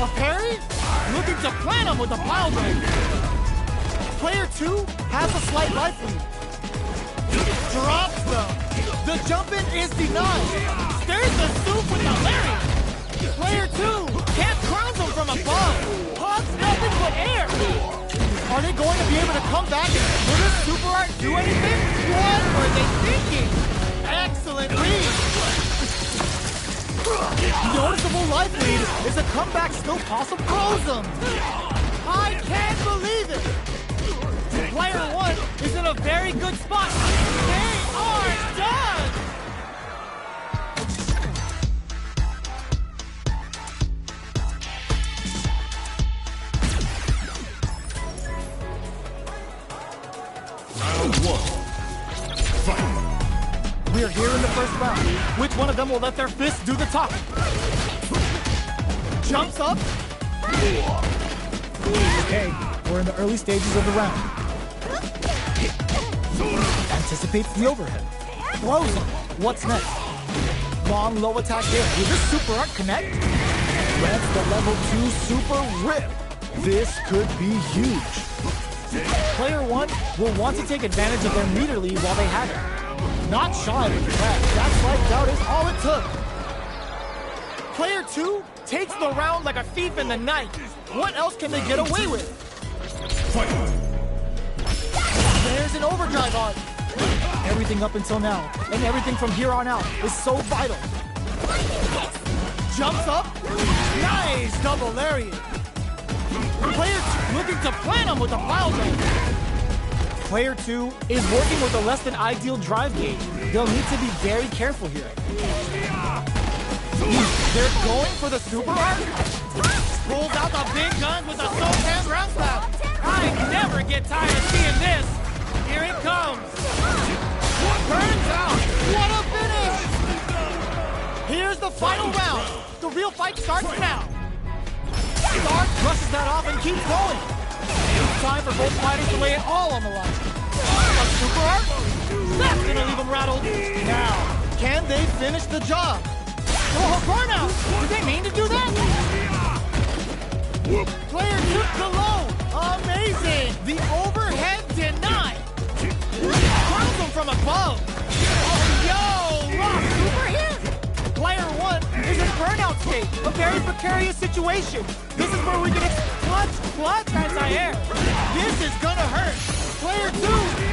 A parry? Looking to plant him with a pile driver. Player 2 has a slight life lead. Drops them. The jump in is denied. There's the soup with the lariat. Player 2 can't crown him from above. Hugs nothing but air. Are they going to be able to come back? Will this super art do anything? What were they thinking? Excellent read. Noticeable life lead. Is a comeback still possible? Close them. I can't believe it. Player 1 is in a very good spot. They are done. Round 1. Fight. We are here in the first round. Which one of them will let their fists do the talking? Jumps up. Okay, we're in the early stages of the round. Anticipates the overhead. Throws him. What's next? Long low attack here. Will this super art connect? Lands the level 2 super rip. This could be huge. Player 1 will want to take advantage of their meter lead while they have it. Not shy of the attack. That slight doubt is all it took. Player 2 takes the round like a thief in the night. What else can they get away with? Fight. There's an overdrive on. Everything up until now, and everything from here on out, is so vital. Jumps up. Nice double lariat. Player 2 looking to plant him with a pile driver. Player 2 is working with a less than ideal drive gauge. They'll need to be very careful here. They're going for the super art. Pulls out the big guns with a Sultan ground slap. I never get tired of seeing this. Here it comes. Burns out. What a finish. Here's the final round. The real fight starts now. Stark brushes that off and keeps going. Time for both fighters to lay it all on the line. A super art? That's gonna leave them rattled. Now, can they finish the job? Oh, burnout! Did they mean to do that? Player took the low. Amazing! The overhead denied. Crowns them from above. Oh, yo! Lost super hit. Player 1 is in burnout state. A very precarious situation. This is where we get clutch anti-air. This is gonna hurt. Player 2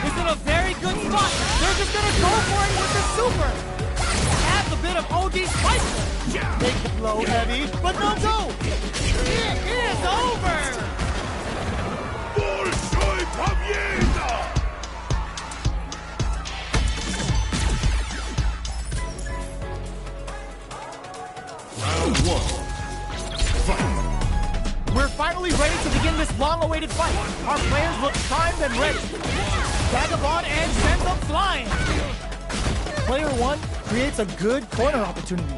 is in a very good spot. They're just gonna go for it with the super. Adds a bit of OD spice. Make the blow heavy, but no go. It is over. Большой победа! Round 1. Fight. We're finally ready to begin this long-awaited fight. Our players look primed and ready. Vagabond and sends them flying. Player 1 creates a good corner opportunity.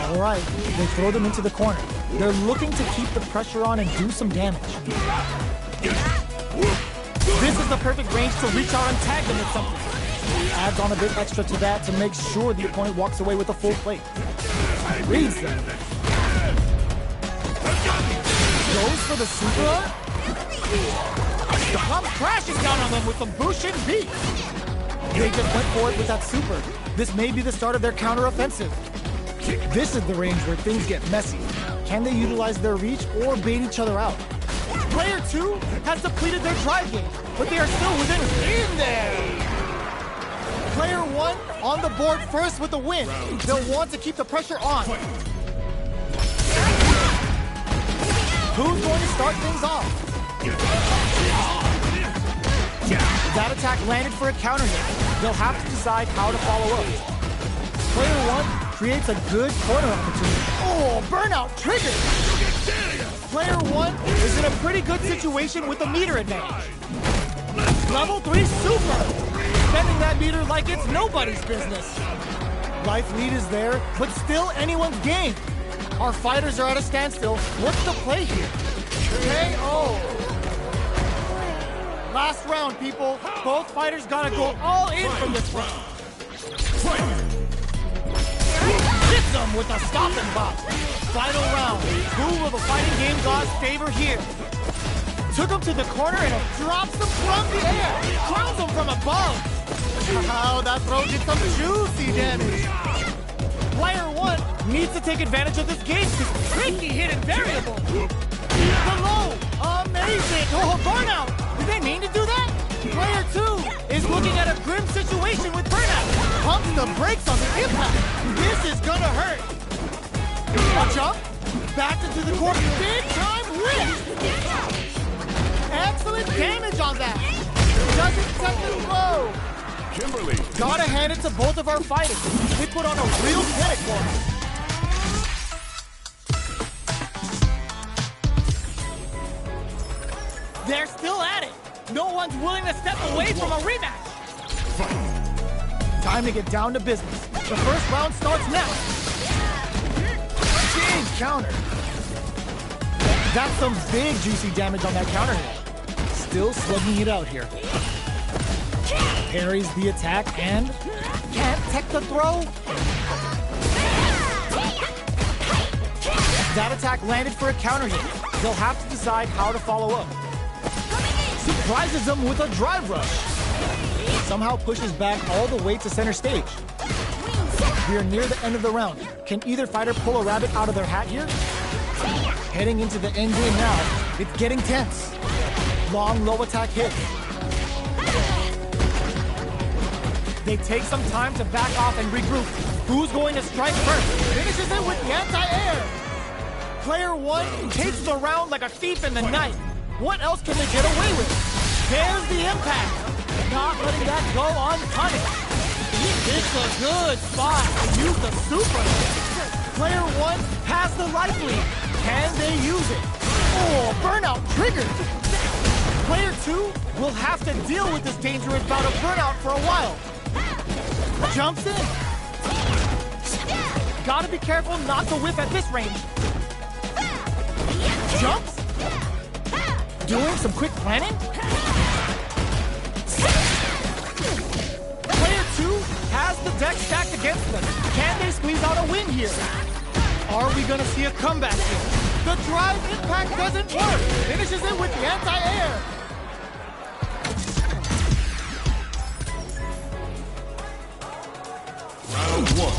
All right, they throw them into the corner. They're looking to keep the pressure on and do some damage. This is the perfect range to reach out and tag them with something. Adds on a bit extra to that to make sure the opponent walks away with a full plate. Reads them. Goes for the super art. Comes crashing down on them with some Bushin beat. They just went for it with that super. This may be the start of their counter-offensive. This is the range where things get messy. Can they utilize their reach or bait each other out? Player 2 has depleted their drive game, but they are still within in there. Player 1 on the board first with the win. They'll want to keep the pressure on. Who's going to start things off? That attack landed for a counter hit. They'll have to decide how to follow up. Player 1 creates a good corner opportunity. Oh, burnout triggered! Player 1 is in a pretty good situation with a meter advantage. Level 3 super! Spending that meter like it's nobody's business. Life lead is there, but still anyone's game. Our fighters are at a standstill. What's the play here? KO! Last round, people. Both fighters gotta go all in from this round. hits him with a stopping block. Final round. Who will the fighting game gods favor here? Took him to the corner and drops him from the air. Crowns him from above. Wow, that throw did some juicy damage. Player 1 needs to take advantage of this game. Tricky hidden variable. The low. Amazing. Oh, burnout. Did they mean to do that? Player 2 is looking at a grim situation with burnout. Pumps the brakes on the impact. This is gonna hurt. A jump. Back into the corner. Big time lift. Excellent damage on that. Doesn't set the throw. Kimberly. Gotta hand it to both of our fighters. They put on a real clinic for us. They're still at it. No one's willing to step away from a rematch. Time to get down to business. The first round starts now. Change counter. That's some big juicy damage on that counter hit. Still slugging it out here. Parries the attack and can't tech the throw. That attack landed for a counter hit. They'll have to decide how to follow up. Surprises them with a drive rush. Somehow pushes back all the way to center stage. We are near the end of the round. Can either fighter pull a rabbit out of their hat here? Heading into the end game now. It's getting tense. Long low attack hit. They take some time to back off and regroup. Who's going to strike first? Finishes it with the anti-air. Player 1 takes the round like a thief in the night. What else can they get away with? There's the impact. Not letting that go unpunished. It's a good spot to use the super. Player 1 has the life lead. Can they use it? Oh, burnout triggered. Player 2 will have to deal with this dangerous bout of burnout for a while. Jumps in. Gotta be careful not to whip at this range. Jumps. Doing some quick planning. Player 2 has the deck stacked against them. Can they squeeze out a win here? Are we gonna see a comeback here? The drive impact doesn't work. Finishes it with the anti-air. Round 1.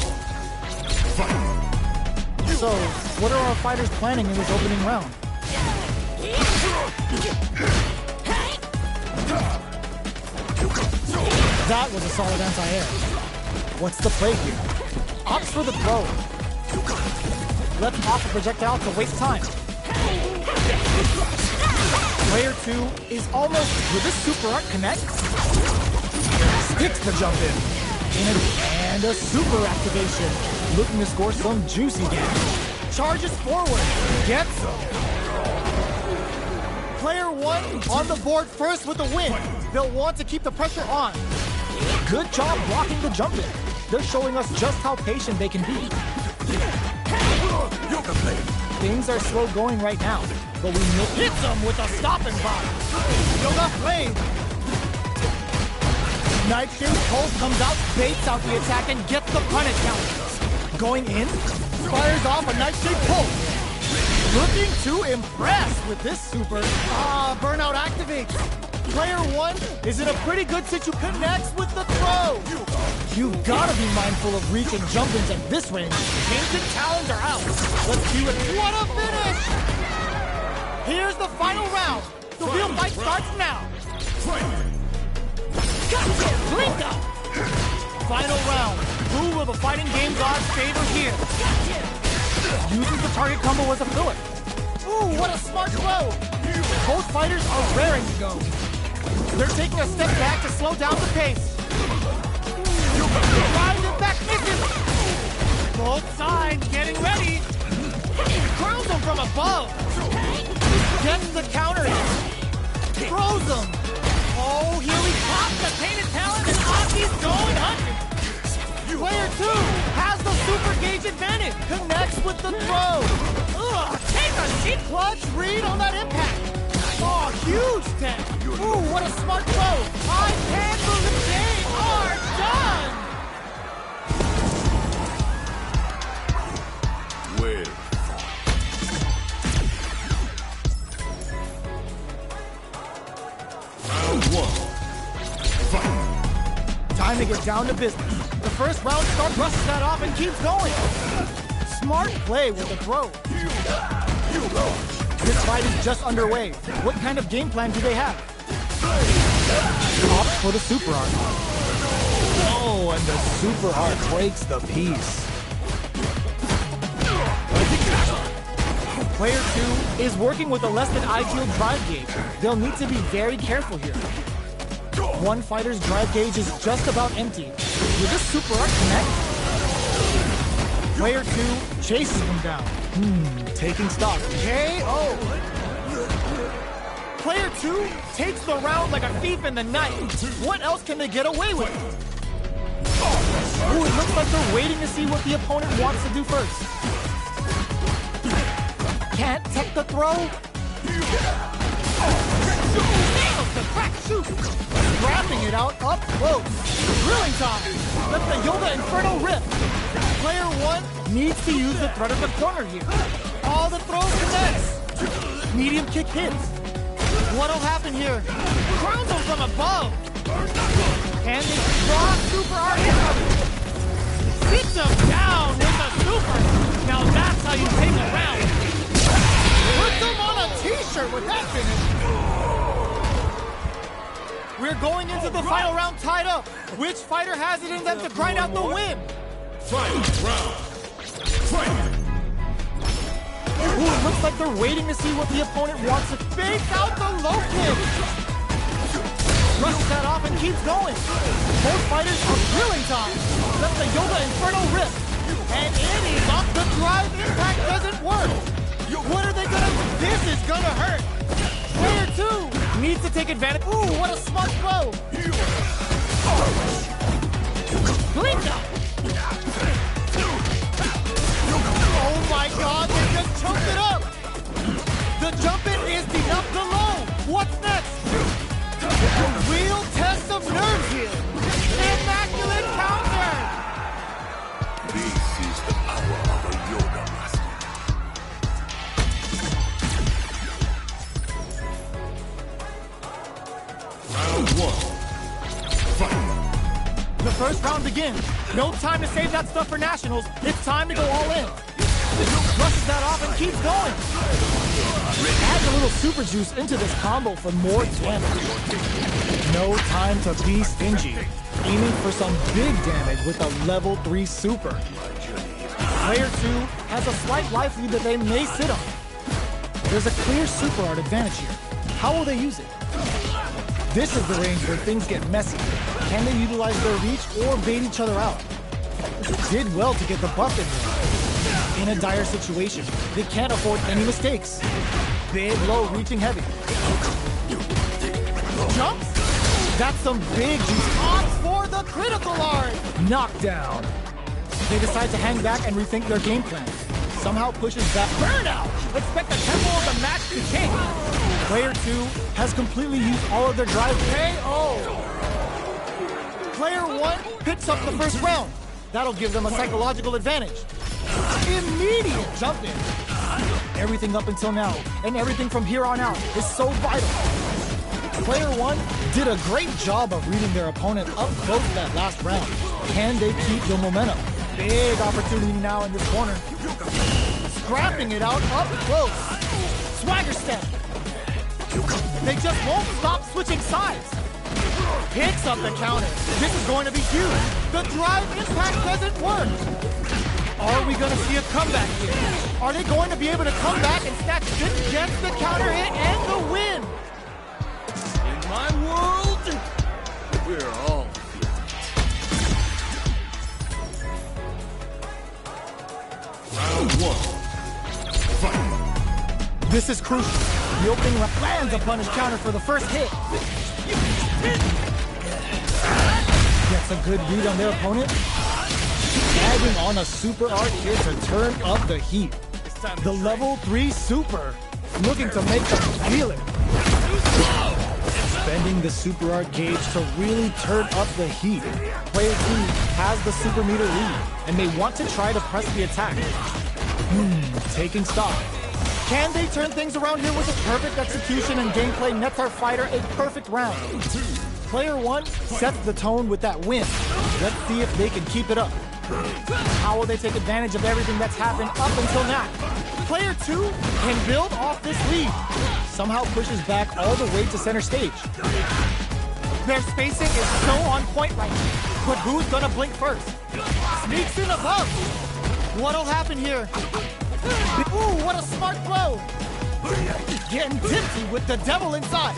Fight. So, what are our fighters planning in this opening round? That was a solid anti-air. What's the play here? Opts for the throw. Left off the projectile to waste time. Player 2 is almost... Will this super art connect? Sticks the jump in. And a super activation. Looking to score some juicy damage. Charges forward. Gets some. Player 1 on the board first with a win. They'll want to keep the pressure on. Good job blocking the jump in. They're showing us just how patient they can be. Things are slow going right now, but we hits them with a stopping block. Yoga flame. Nightshade Pulse comes out, baits out the attack, and gets the punish counter. Going in, fires off a Nightshade Pulse. Looking to impress with this super. Burnout activates. Player 1 is in a pretty good situation. Connects with the throw. You've got to be mindful of reach and jump-ins at this range. Tainted talons are out. Let's do it. What a finish! Here's the final round. The real fight starts now. Gotcha! Blink up! Final round. Who will the fighting game gods favor here? Uses the target combo as a filler. Ooh, what a smart throw! Both fighters are raring to go. They're taking a step back to slow down the pace. Drives it back, misses! Both sides getting ready. Crowns them from above. Gets the counter hit. Throws them. Oh, here we pop the painted talent and Aki's going hunting. Player 2 has the super gauge advantage. Connects with the throw. Ugh, take a seat. Clutch read on that impact. Oh, huge tech. Ooh, what a smart throw. I can't believe they are done. Round one. Fight. Time to get down to business. The first round start brushes that off and keeps going. Smart play with the throw. This fight is just underway. What kind of game plan do they have? Opt for the super art. Oh, and the super art breaks the piece. Player 2 is working with a less than ideal drive gauge. They'll need to be very careful here. One fighter's drive gauge is just about empty. Will this super art connect? Player 2 chases him down. Taking stock. KO! Player 2 takes the round like a thief in the night. What else can they get away with? Ooh, it looks like they're waiting to see what the opponent wants to do first. Can't tech the throw. Nails the crack shoot. Wrapping it out up close. Drilling time. Let the Yoga Inferno rip. Player 1 needs to use the threat of the corner here. All the throws connects. Medium kick hits. What'll happen here? Ground them from above. And they draw super art incoming. Sits him down with a super. Now that's how you take a round. Put them on a t-shirt with that finish. We're going into the final round tied up. Which fighter has it in them to grind out the win? Final round. Fight. Ooh, it looks like they're waiting to see what the opponent wants to fake out the low kick. Brushes that off and keeps going. Both fighters are drilling time. Let the Yoga Inferno rip. And it is off. The drive impact doesn't work. What are they gonna do? This is gonna hurt. Player 2 needs to take advantage. Ooh, what a smart throw. Blink up. Oh my God, they just chunked it up! The jump-in is enough to low! What's next? A real test of nerves here! Immaculate counter! This is the power of a yoga master. Round one. Fight. The first round begins. No time to save that stuff for nationals. It's time to go all in. Brushes that off and keeps going. Adds a little super juice into this combo for more damage. No time to be stingy. Aiming for some big damage with a level 3 super. Player 2 has a slight life lead that they may sit on. There's a clear super art advantage here. How will they use it? This is the range where things get messy. Can they utilize their reach or bait each other out? Did well to get the buff in there. In a dire situation, they can't afford any mistakes. Big, low, reaching heavy. Jumps? That's some big juice. Opts for the critical art. Knockdown. They decide to hang back and rethink their game plan. Somehow pushes back. Burnout! Expect the tempo of the match to change. Player 2 has completely used all of their drive. KO! Player 1 picks up the first round. That'll give them a psychological advantage. Immediate jump in. Everything up until now, and everything from here on out, is so vital. Player 1 did a great job of reading their opponent up close that last round. Can they keep the momentum? Big opportunity now in this corner. Scrapping it out up close. Swagger step. They just won't stop switching sides. Picks up the counter. This is going to be huge. The drive impact doesn't work. Are we going to see a comeback here? Are they going to be able to come back and stack this against the counter hit and the win? In my world, we're all Round one. Fight. This is crucial. The opening round lands upon his counter for the first hit. Gets a good read on their opponent. Adding on a super art here to turn up the heat. The level 3 super. Looking to make them feel it. Spending the super art gauge to really turn up the heat. Player 2 has the super meter lead and may want to try to press the attack. Taking stock. Can they turn things around here with a perfect execution and gameplay nets our fighter a perfect round? Player 1 sets the tone with that win. Let's see if they can keep it up. How will they take advantage of everything that's happened up until now? Player 2 can build off this lead. Somehow pushes back all the way to center stage. Their spacing is so on point right now. But who's gonna blink first? Sneaks in above. What'll happen here? Ooh, what a smart throw! Getting tipsy with the devil inside.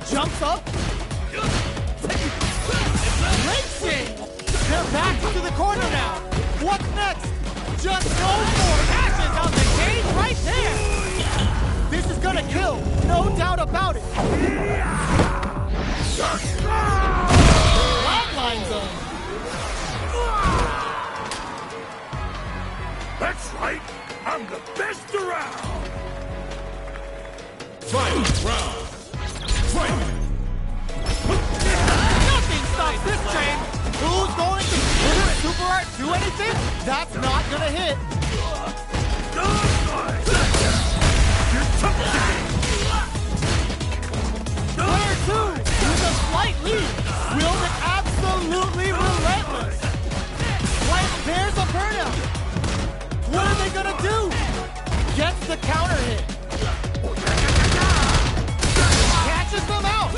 Jumps up. Racing! They're back to the corner now. What's next? Just go for ashes out the cage right there. This is gonna kill, no doubt about it. Flatline zone. That's right. I'm the best around. Fight round. Fight. Nothing stops this train. Who's going to Super Art do anything? That's not gonna hit. Player 2 with a slight lead. Willed it absolutely relentless. Like there's a burnout. What are they gonna do? Gets the counter hit. Catches them out.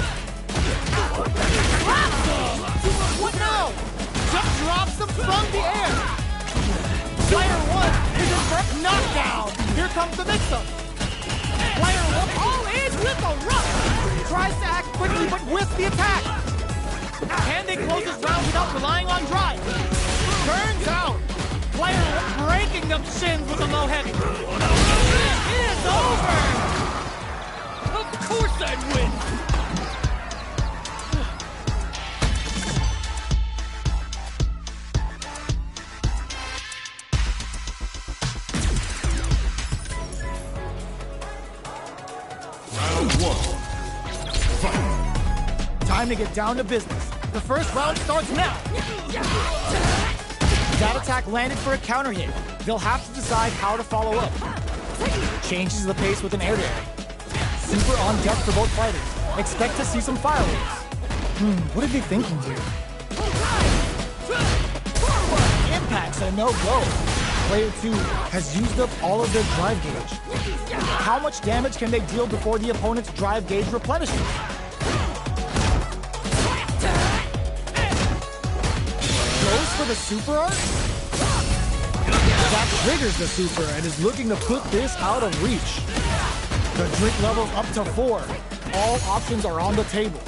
Slaps them. What now? Just drops them from the air. Player 1 is a first knockdown. Here comes the mix-up. Player 1 all in with a rush. Tries to act quickly but whiffs the attack. Can they close this round without relying on drive? Turns out. Player 1 breaking them shins with a low heavy. It is over. Of course I'd win. Round 1. Fight. Time to get down to business. The first round starts now. That attack landed for a counter hit. They'll have to decide how to follow up. Changes the pace with an air dash. Super on deck for both fighters. Expect to see some fireworks. What are they thinking here? Impact's a no-go. Player 2 has used up all of their drive gauge. How much damage can they deal before the opponent's drive gauge replenishes? Goes for the super art? That triggers the super and is looking to put this out of reach. The drink level's up to 4. All options are on the table.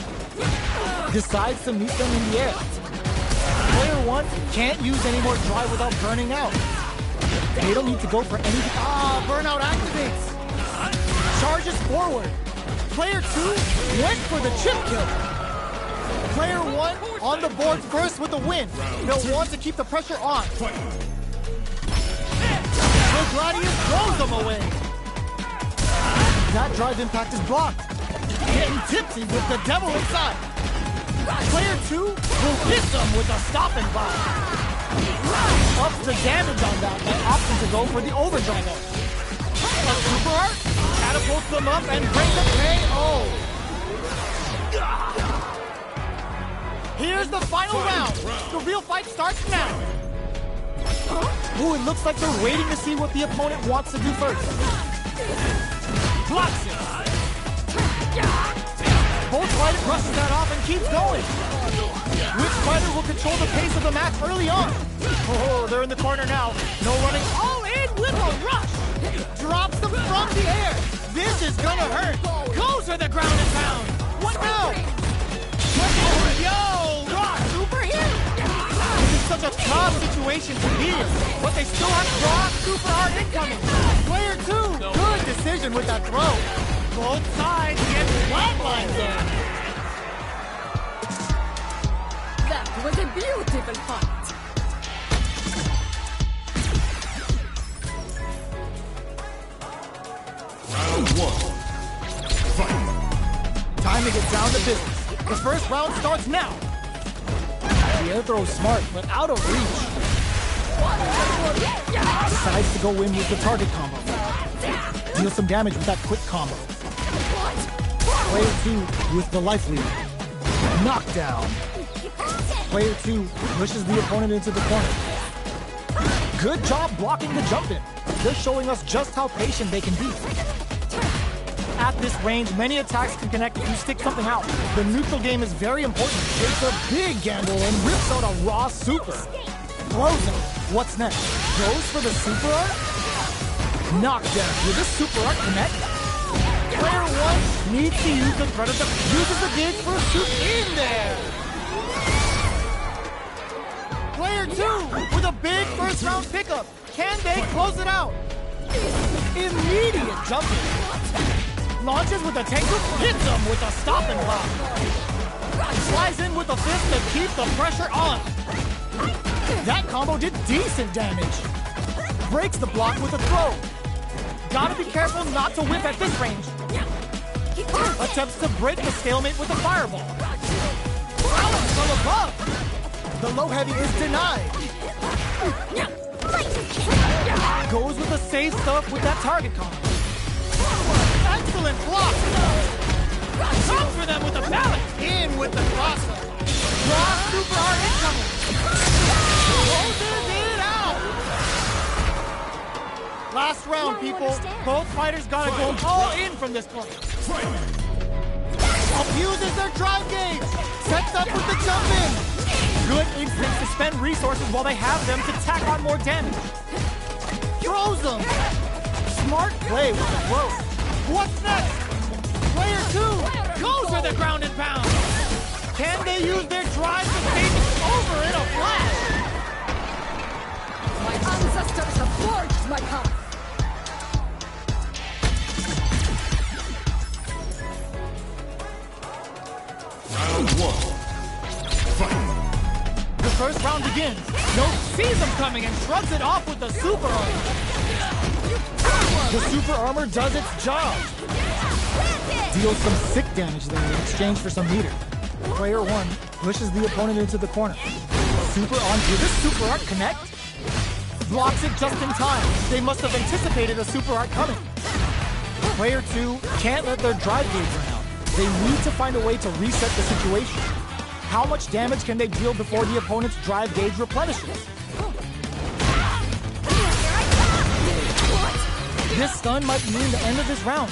Decides to meet them in the air. Player 1 can't use any more drive without burning out. They don't need to go for anything. Burnout activates. Charges forward. Player 2 went for the chip kill. Player 1 on the board first with a win. They'll want to keep the pressure on. The Gladius throws them away. That drive impact is blocked. Getting tipsy with the devil inside. Player 2 will hit them with a stopping bomb. Ups the damage on that and opts to go for the overdrive. A super art catapults them up and brings a KO. Here's the final round. The real fight starts now. Ooh, it looks like they're waiting to see what the opponent wants to do first. Blocks it. Both fighters brushes that off and keeps going. Which fighter will control the pace of the match early on? Oh, they're in the corner now. No running. All in with a rush. Drops them from the air. This is gonna hurt. Goes for the ground and pound. What now? Yo, Rock, super here. This is such a tough situation to be in, but they still have Rock super hard incoming. Player 2, good decision with that throw. Both sides get flatlined there. That was a beautiful fight. Round 1. Fight. Time to get down to business. The first round starts now. The air throw's smart, but out of reach. Decides to go in with the target combo. Deal some damage with that quick combo. Player 2 with the life lead. Knockdown. Player 2 pushes the opponent into the corner. Good job blocking the jump in. They're showing us just how patient they can be. At this range, many attacks can connect if you stick something out. The neutral game is very important. Takes a big gamble and rips out a raw super. Throws him. What's next? Goes for the super art? Knockdown. Will this super art connect? Player 1 needs to use the threat of the uses the gauge for a shoot in there. Player 2 with a big first round pickup. Can they close it out? Immediate jumping. Launches with a tangle, hits him with a stop and block. Slides in with a fist to keep the pressure on. That combo did decent damage. Breaks the block with a throw. Gotta be careful not to whip at this range. Attempts to break the stalemate with a fireball. Balance from above. The low heavy is denied. Goes with the safe stuff with that target combo. Excellent block. Come for them with the balance. In with the crosser. Raw super hard incoming. Closes it out. Last round, people. Both fighters gotta go all in from this point. Abuses their drive gauge. Sets up with the jump in. Good instinct to spend resources while they have them to tack on more damage. Throws them. Smart play with the throw. What's next? Player 2 goes for the ground and pound. Can they use their drive to take it over in a flash? My ancestors have forged my path. Round 1. Fight. The first round begins. Note sees him coming and shrugs it off with the super armor. The super armor does its job. Deals some sick damage there in exchange for some meter. Player 1 pushes the opponent into the corner. Super on. Will this super art connect? Blocks it just in time. They must have anticipated a super art coming. Player 2 can't let their drive gauge run out. They need to find a way to reset the situation. How much damage can they deal before the opponent's drive gauge replenishes? This stun might mean the end of this round.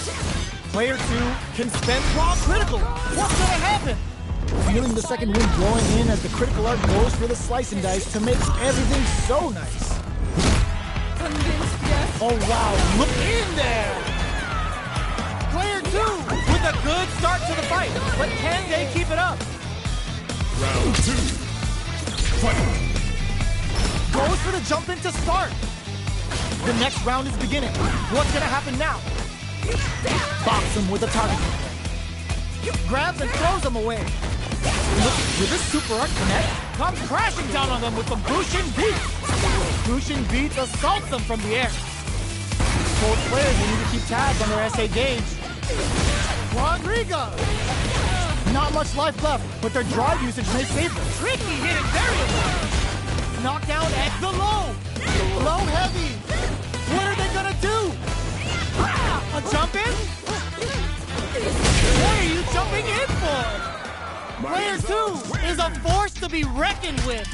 Player 2 can spend raw critical. What's gonna happen? Feeling the second wind blowing in as the critical art goes for the slice and dice to make everything so nice. Oh wow, look in there! Player 2 with a good start to the fight, but can they keep it up? Round 2. Fight. Goes for the jump in to start. The next round is beginning. What's gonna happen now? Box him with a target. Grabs and throws him away. Look, will this super art connect? Comes crashing down on them with the Bushin Beat. Bushin Beat assaults them from the air. Both players will need to keep tabs on their SA gauge. Rodrigo! Not much life left, but their drive usage may save them. Tricky hidden variable. Knockdown at the low. Low heavy. What are they gonna do? A jump in? What are you jumping in for? Player 2 is a force to be reckoned with.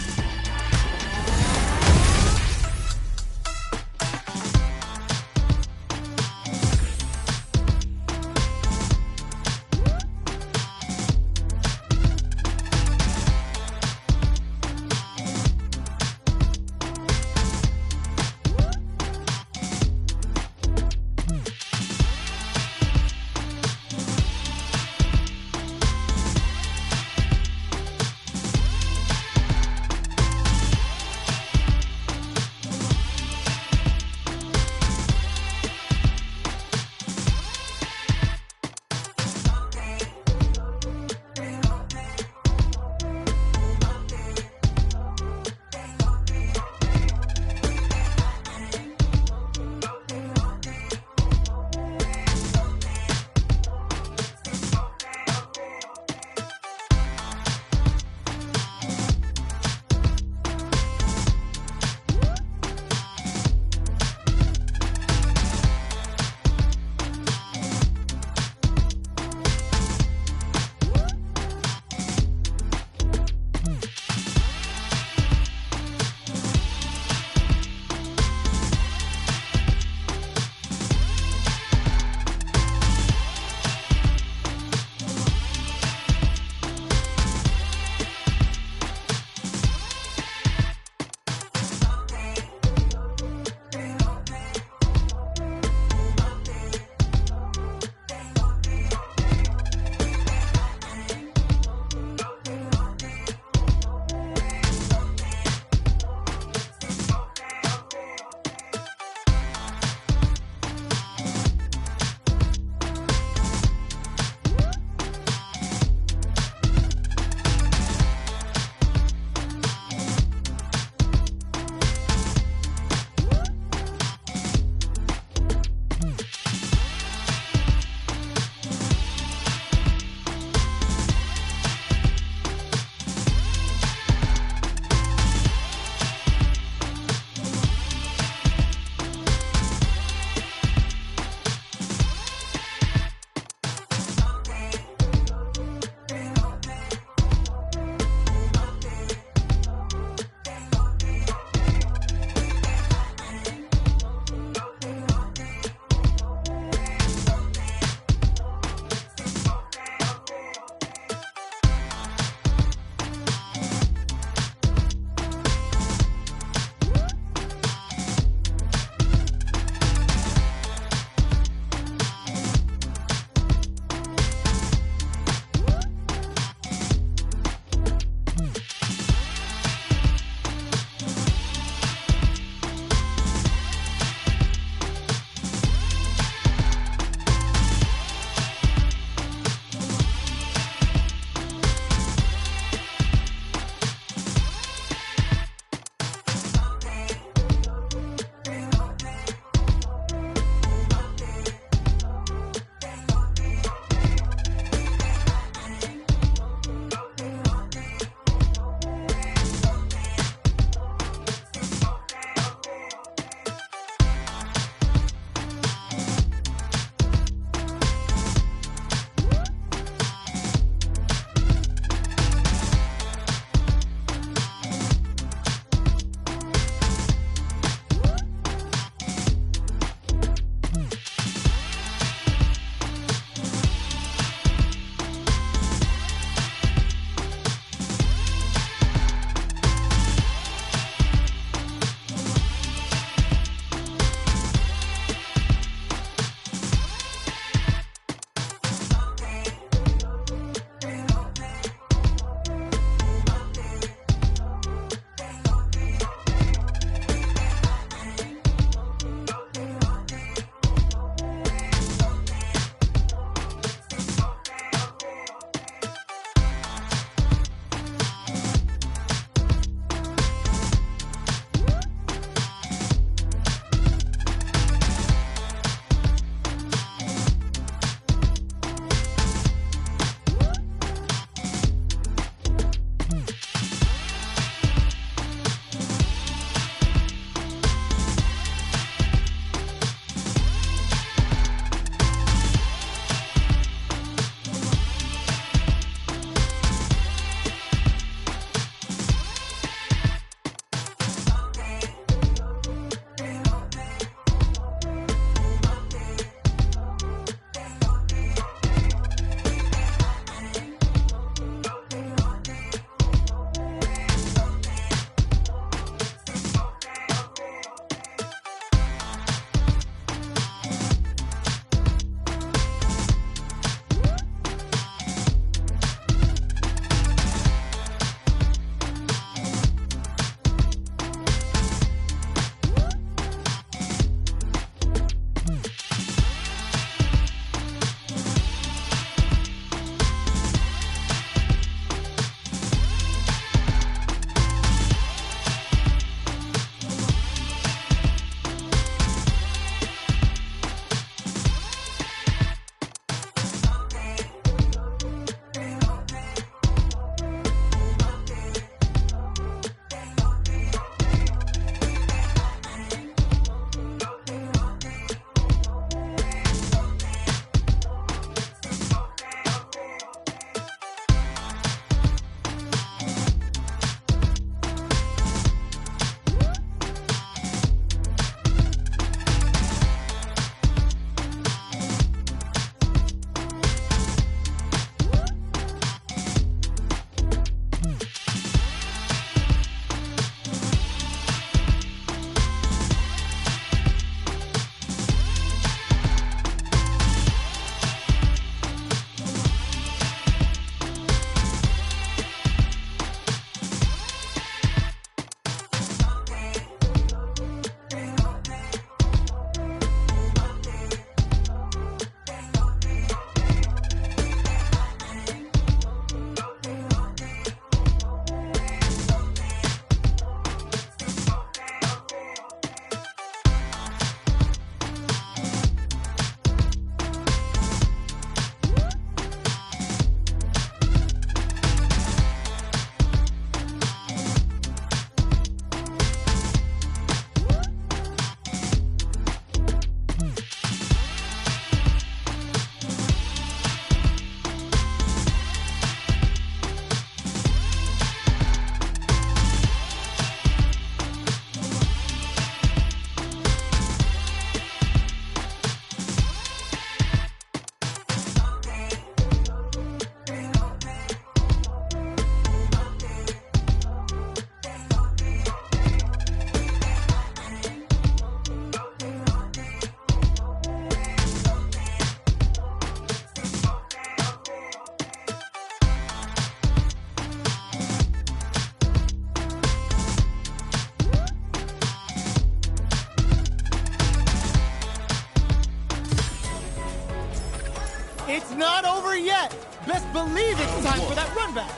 It's not over yet. Best believe it's time for that run back.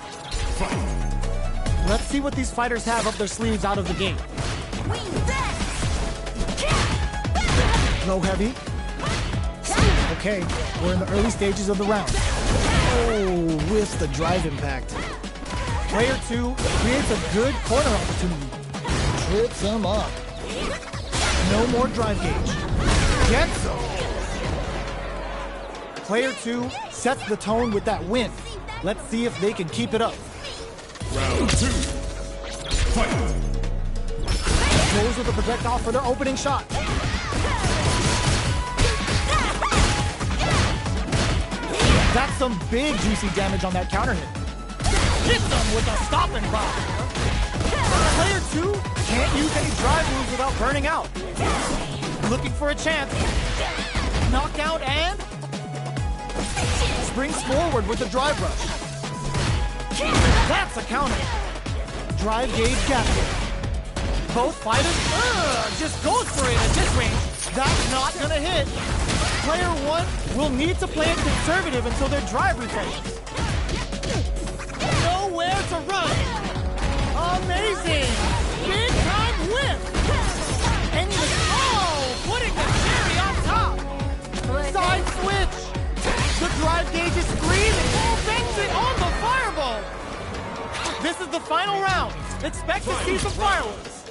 Let's see what these fighters have up their sleeves out of the gate. Low heavy. Okay, we're in the early stages of the round. Oh, with the drive impact. Player 2 creates a good corner opportunity. Trips him up. No more drive gauge. Get some. Player 2 sets the tone with that win. Let's see if they can keep it up. Round 2. Fight. Goes with a projectile for their opening shot. That's some big juicy damage on that counter hit. Hit them with a stopping block. Player 2 can't use any drive moves without burning out. Looking for a chance. Knockout and springs forward with a drive rush. That's a counter. Drive gauge gap hit. Both fighters just goes for it at this range. That's not gonna hit. Player 1 will need to play it conservative until their drive refreshes. Nowhere to run. Amazing. Big time whip. And putting the cherry on top. Side switch. The drive gauge is screaming. Bangs it on the fireball. This is the final round. Expect to see some fireworks.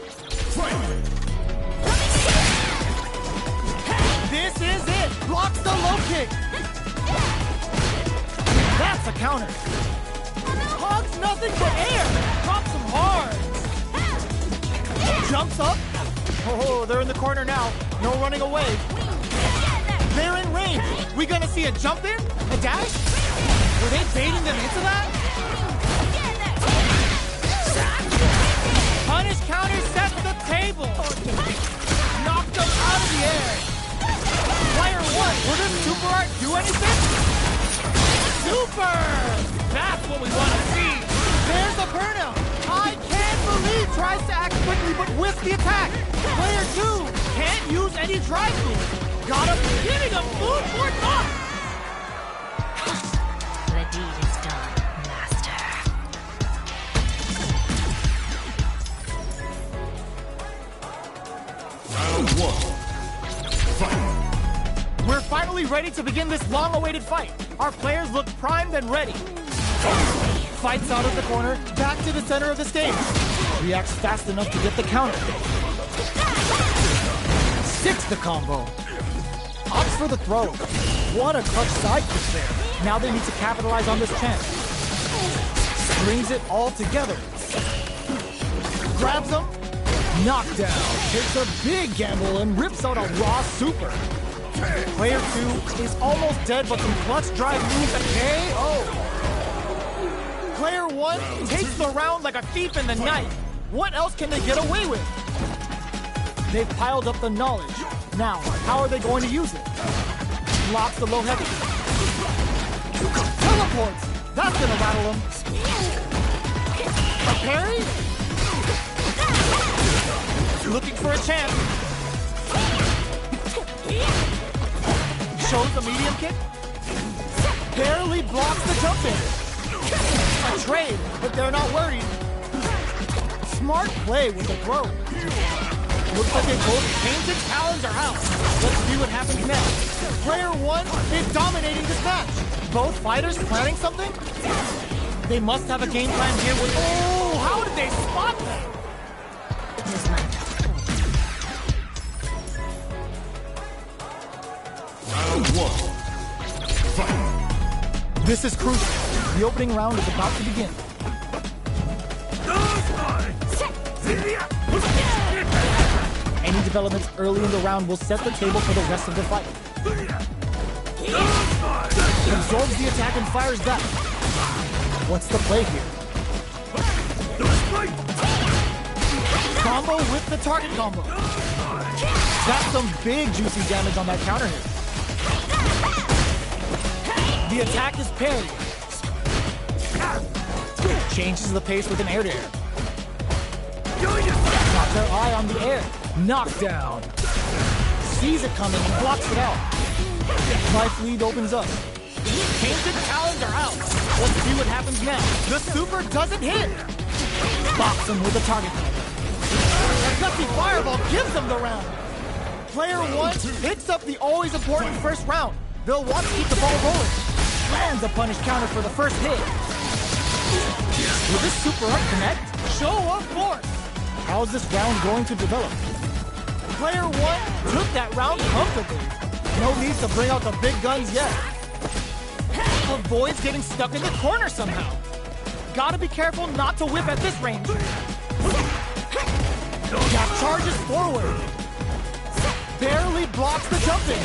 This is it. Blocks the low kick. That's a counter. Hogs nothing but air. Drops him hard. Jumps up. Oh, they're in the corner now. No running away. They're in range. We gonna see a jump in? A dash? Were they baiting them into that? Punish counter sets the table. Knocked them out of the air. Player 1, will this super art do anything? Super! That's what we want to see. There's a burnout. I can't believe tries to act quickly but whiffs the attack. Player 2 can't use any drive moves. Got him giving him food for thought. The deed is done, master. Round 1. Fight. We're finally ready to begin this long-awaited fight. Our players look primed and ready. Fights out of the corner, back to the center of the stage. Reacts fast enough to get the counter. Sticks the combo. Opts for the throw. What a clutch side kick there. Now they need to capitalize on this chance. Brings it all together. Grabs him. Knockdown. Takes a big gamble and rips out a raw super. Player 2 is almost dead, but some clutch drive moves and KO. Player 1 takes the round like a thief in the night. What else can they get away with? They've piled up the knowledge. Now, how are they going to use it? Blocks the low heavy. Teleports. That's gonna rattle him. A parry? Looking for a chance. Shows the medium kick. Barely blocks the jump in. A trade, but they're not worried. Smart play with the throw. Looks like they both painted talons are out. Let's see what happens next. Player 1 is dominating this match. Both fighters planning something? They must have a game plan here with... Oh, how did they spot that? It is my Round 1. Fight. This is crucial. The opening round is about to begin. Any developments early in the round will set the table for the rest of the fight. Absorbs the attack and fires back. What's the play here? Combo with the target combo. That's some big juicy damage on that counter hit. The attack is parried. Changes the pace with an air-to-air. Got their eye on the air. Knockdown. Sees it coming and blocks it out. Life lead opens up. Painted talons are out. Let's see what happens now. The super doesn't hit. Box him with the target combo. A gutsy fireball gives them the round. Player 1 picks up the always important first round. They'll want to keep the ball rolling. Lands a punish counter for the first hit. Will this super up connect? Show of force. How's this round going to develop? Player 1 took that round comfortably. No need to bring out the big guns yet. Avoids getting stuck in the corner somehow. Gotta be careful not to whip at this range. Jack charges forward. Barely blocks the jumping.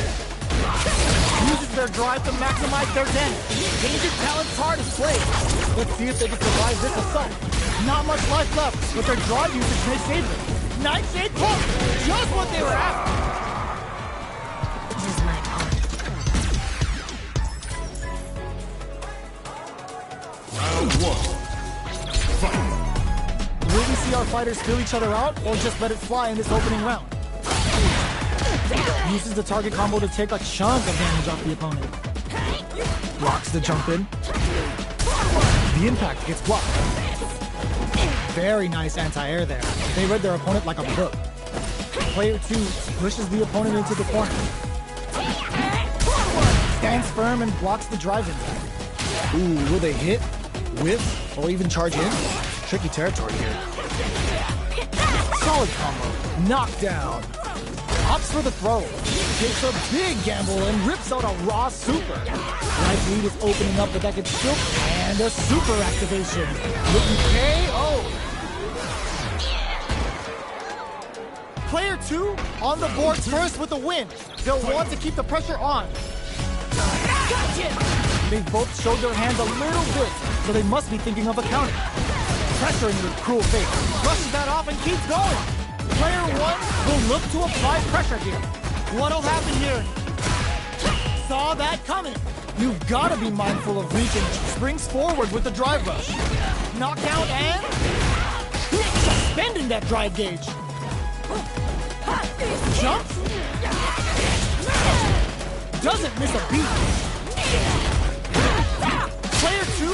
Uses their drive to maximize their damage. Painted talons card is played. Let's see if they can survive this assault. Not much life left, but their drive usage may save them. Nightshade Pulse! Just what they were after! Here's my opponent. Round 1. Fight. Will we see our fighters fill each other out, or just let it fly in this opening round? Uses the target combo to take a chunk of damage off the opponent. Blocks the jump in. The impact gets blocked. Very nice anti-air there. They read their opponent like a book. Player 2 pushes the opponent into the corner. Stands firm and blocks the drive in. Ooh, will they hit, whiff, or even charge in? Tricky territory here. Solid combo. Knockdown. Opts for the throw. Takes a big gamble and rips out a raw super. Life lead is opening up, but that gets still. And a super activation. Looking KO. Player 2 on the board first with the win. They'll want to keep the pressure on. They both showed their hands a little bit, so they must be thinking of a counter. Pressuring with cruel fate. Brushes that off and keeps going. Player 1 will look to apply pressure here. What'll happen here? Saw that coming. You've got to be mindful of reaching. Springs forward with the drive rush. Knockout and suspending that drive gauge. Jump. Doesn't miss a beat. Player 2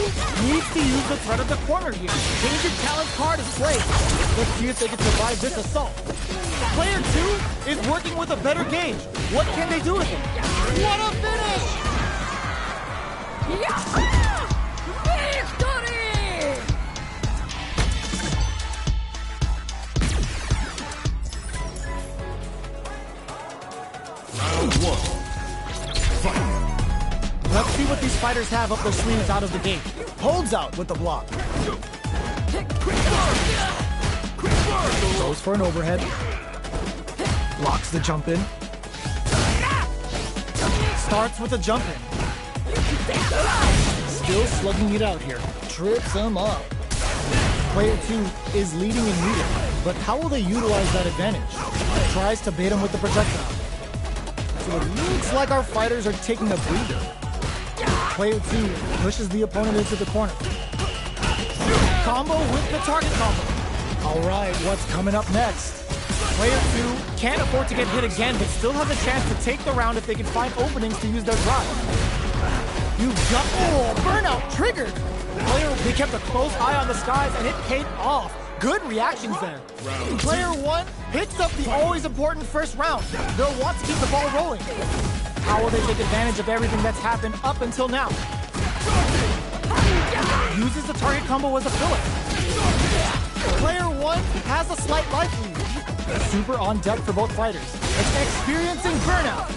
needs to use the threat of the corner here. Painted talent card is played. Let's see if they can survive this assault. Player 2 is working with a better gauge. What can they do with it? What a finish! Victory! Round 1. Fight. Let's see what these fighters have up their sleeves out of the gate. Holds out with the block. Goes for an overhead. Blocks the jump in. Starts with a jump in. Still slugging it out here. Trips him up. Player 2 is leading in meter, but how will they utilize that advantage? Tries to bait him with the projectile. So it looks like our fighters are taking a breather. Player 2 pushes the opponent into the corner. Combo with the target combo. All right, what's coming up next? Player 2 can't afford to get hit again, but still has a chance to take the round if they can find openings to use their drive. You got, oh, burnout triggered. They kept a close eye on the skies and it paid off. Good reactions there. Player 1 picks up the always important first round. They'll want to keep the ball rolling. How will they take advantage of everything that's happened up until now? Uses the target combo as a filler. Player 1 has a slight life lead. Super on deck for both fighters. It's experiencing burnout.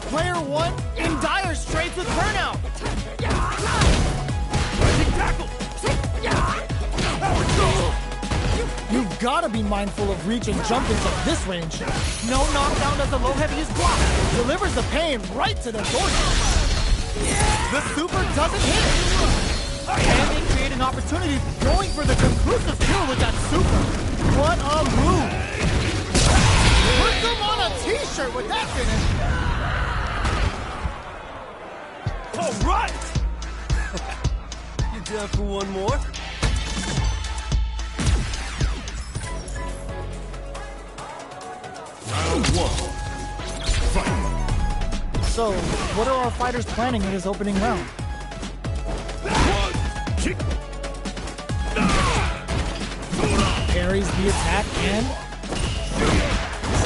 Player 1 in dire straits with burnout. You've got to be mindful of reach and jump into this range. No knockdown as the low heavy is blocked. Delivers the pain right to the doorstep. The super doesn't hit. And they create an opportunity going for the conclusive kill with that super. What a move. Put them on a t-shirt with that finish. All right! You down for one more? Round 1. Fight. So, what are our fighters planning in this opening round? Parries the attack and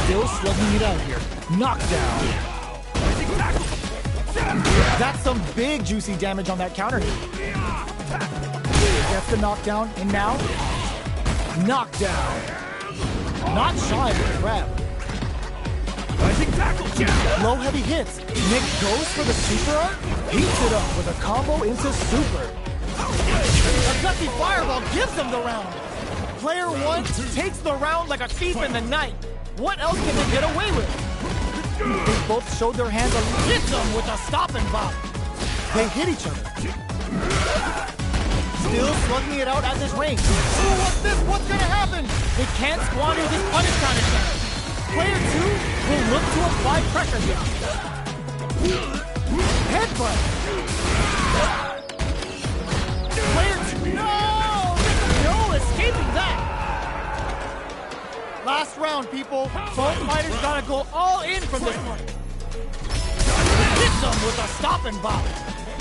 still slugging it out here. Knockdown. That's some big juicy damage on that counter hit. Gets the knockdown, and now knockdown. Not shy of the grab. Low heavy hits. Nick goes for the super art, heats it up with a combo into super. A gutsy fireball gives them the round. Player one takes the round like a thief in the night. What else can they get away with? They both showed their hands and hit them with a stop and bop. They hit each other. Still slugging it out at this range. Ooh, what's this? What's gonna happen? They can't squander this punish counter chance. Player two will look to apply pressure here. Headbutt. Player two, no escaping that. Last round, people. Both fighters gotta go all in from this point. Hits them with a stop and bop.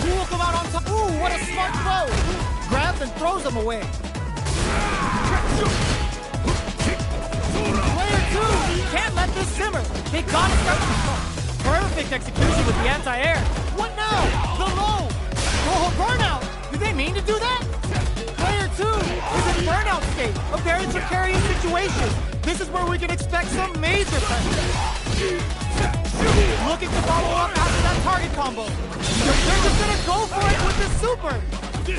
Who will come out on top? Ooh, what a smart throw. Grabs and throws them away. Player two can't let this simmer. They gotta start control. Perfect execution with the anti-air. What now? The low. Oh, burnout. Did they mean to do that? Player two is in burnout state. A very precarious situation. This is where we can expect some major pressure. Looking to follow up after that target combo. They're just gonna go for it with the super.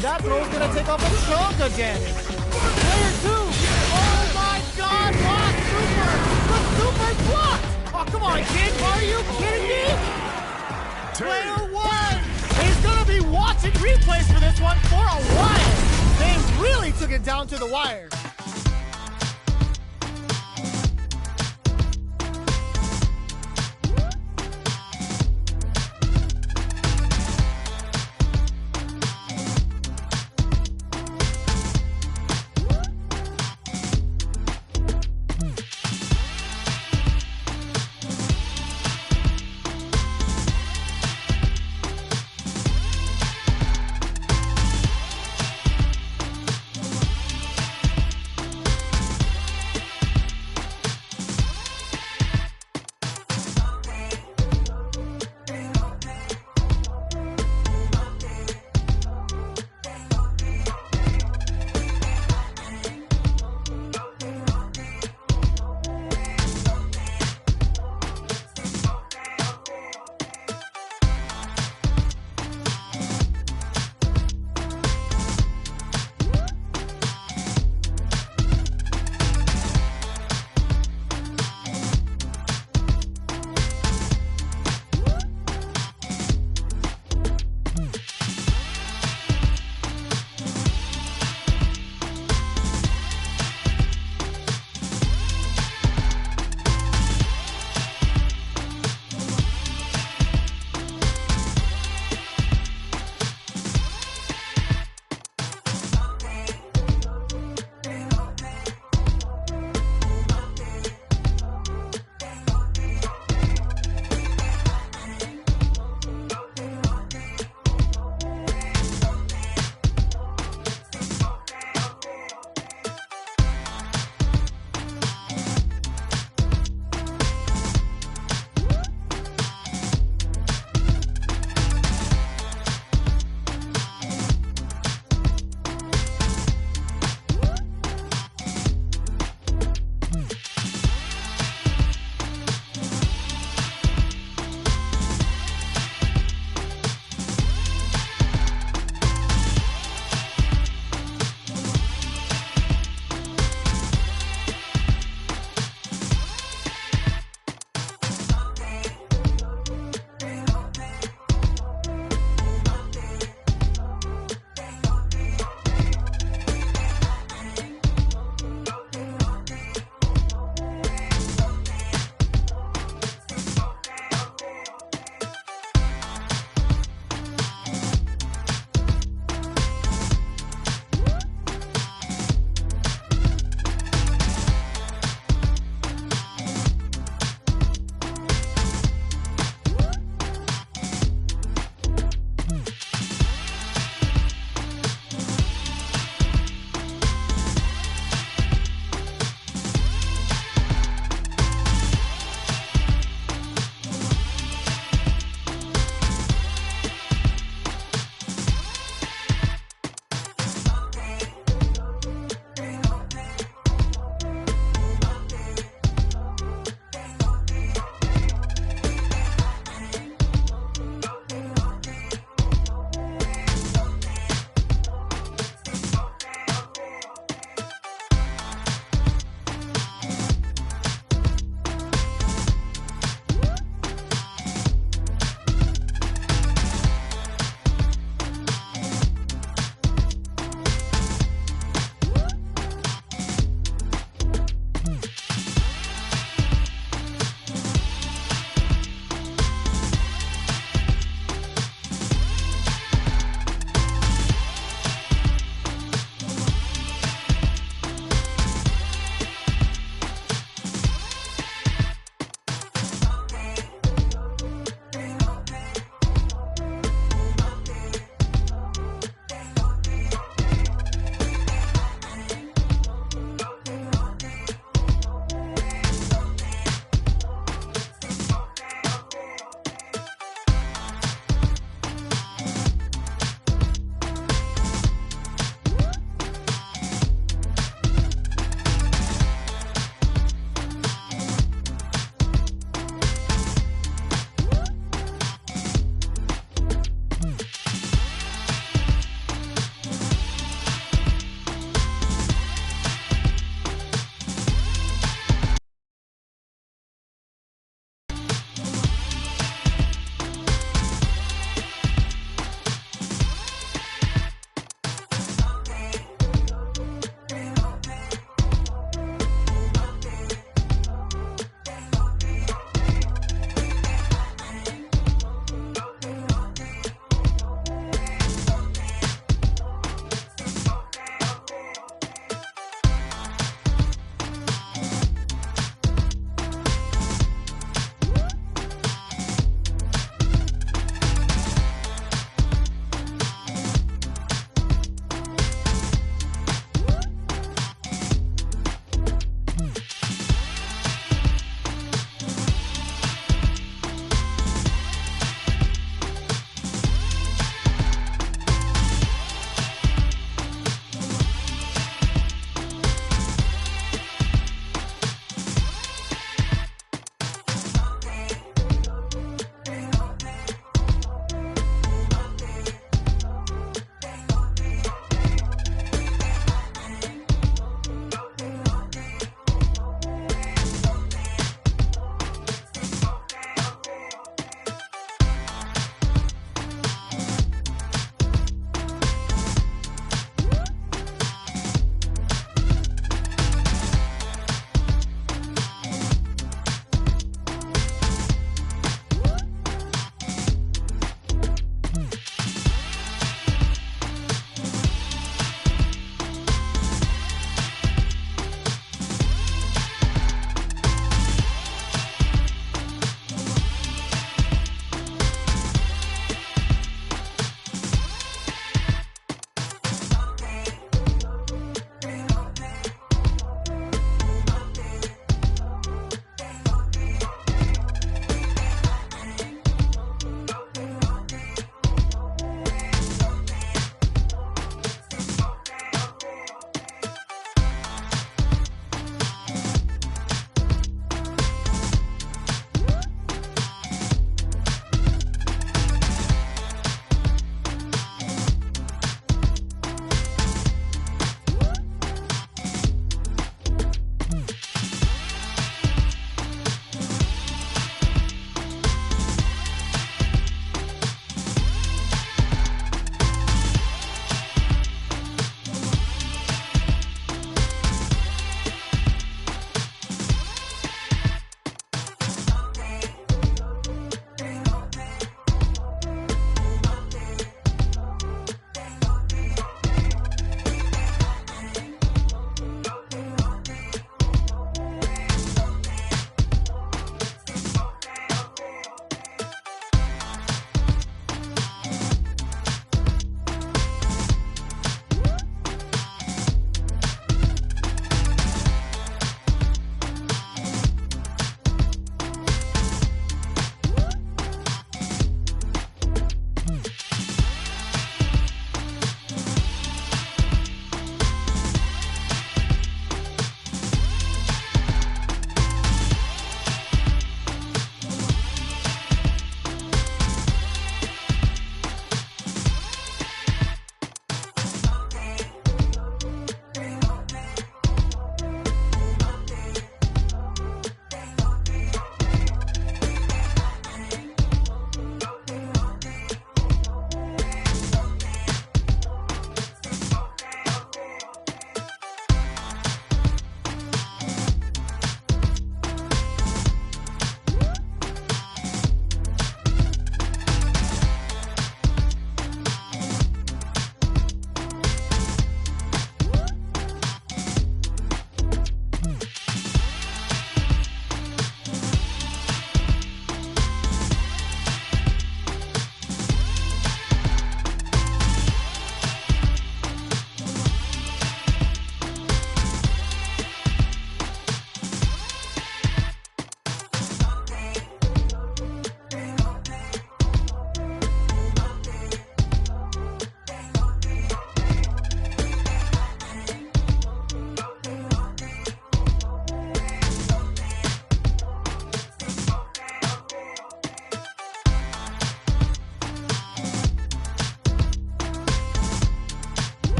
That throw's gonna take off a chunk of damage. Player two. Oh my God! Lost super. The super's blocked. Oh come on, kid. Are you kidding me? Player one is gonna be watching replays for this one for a while. They really took it down to the wire.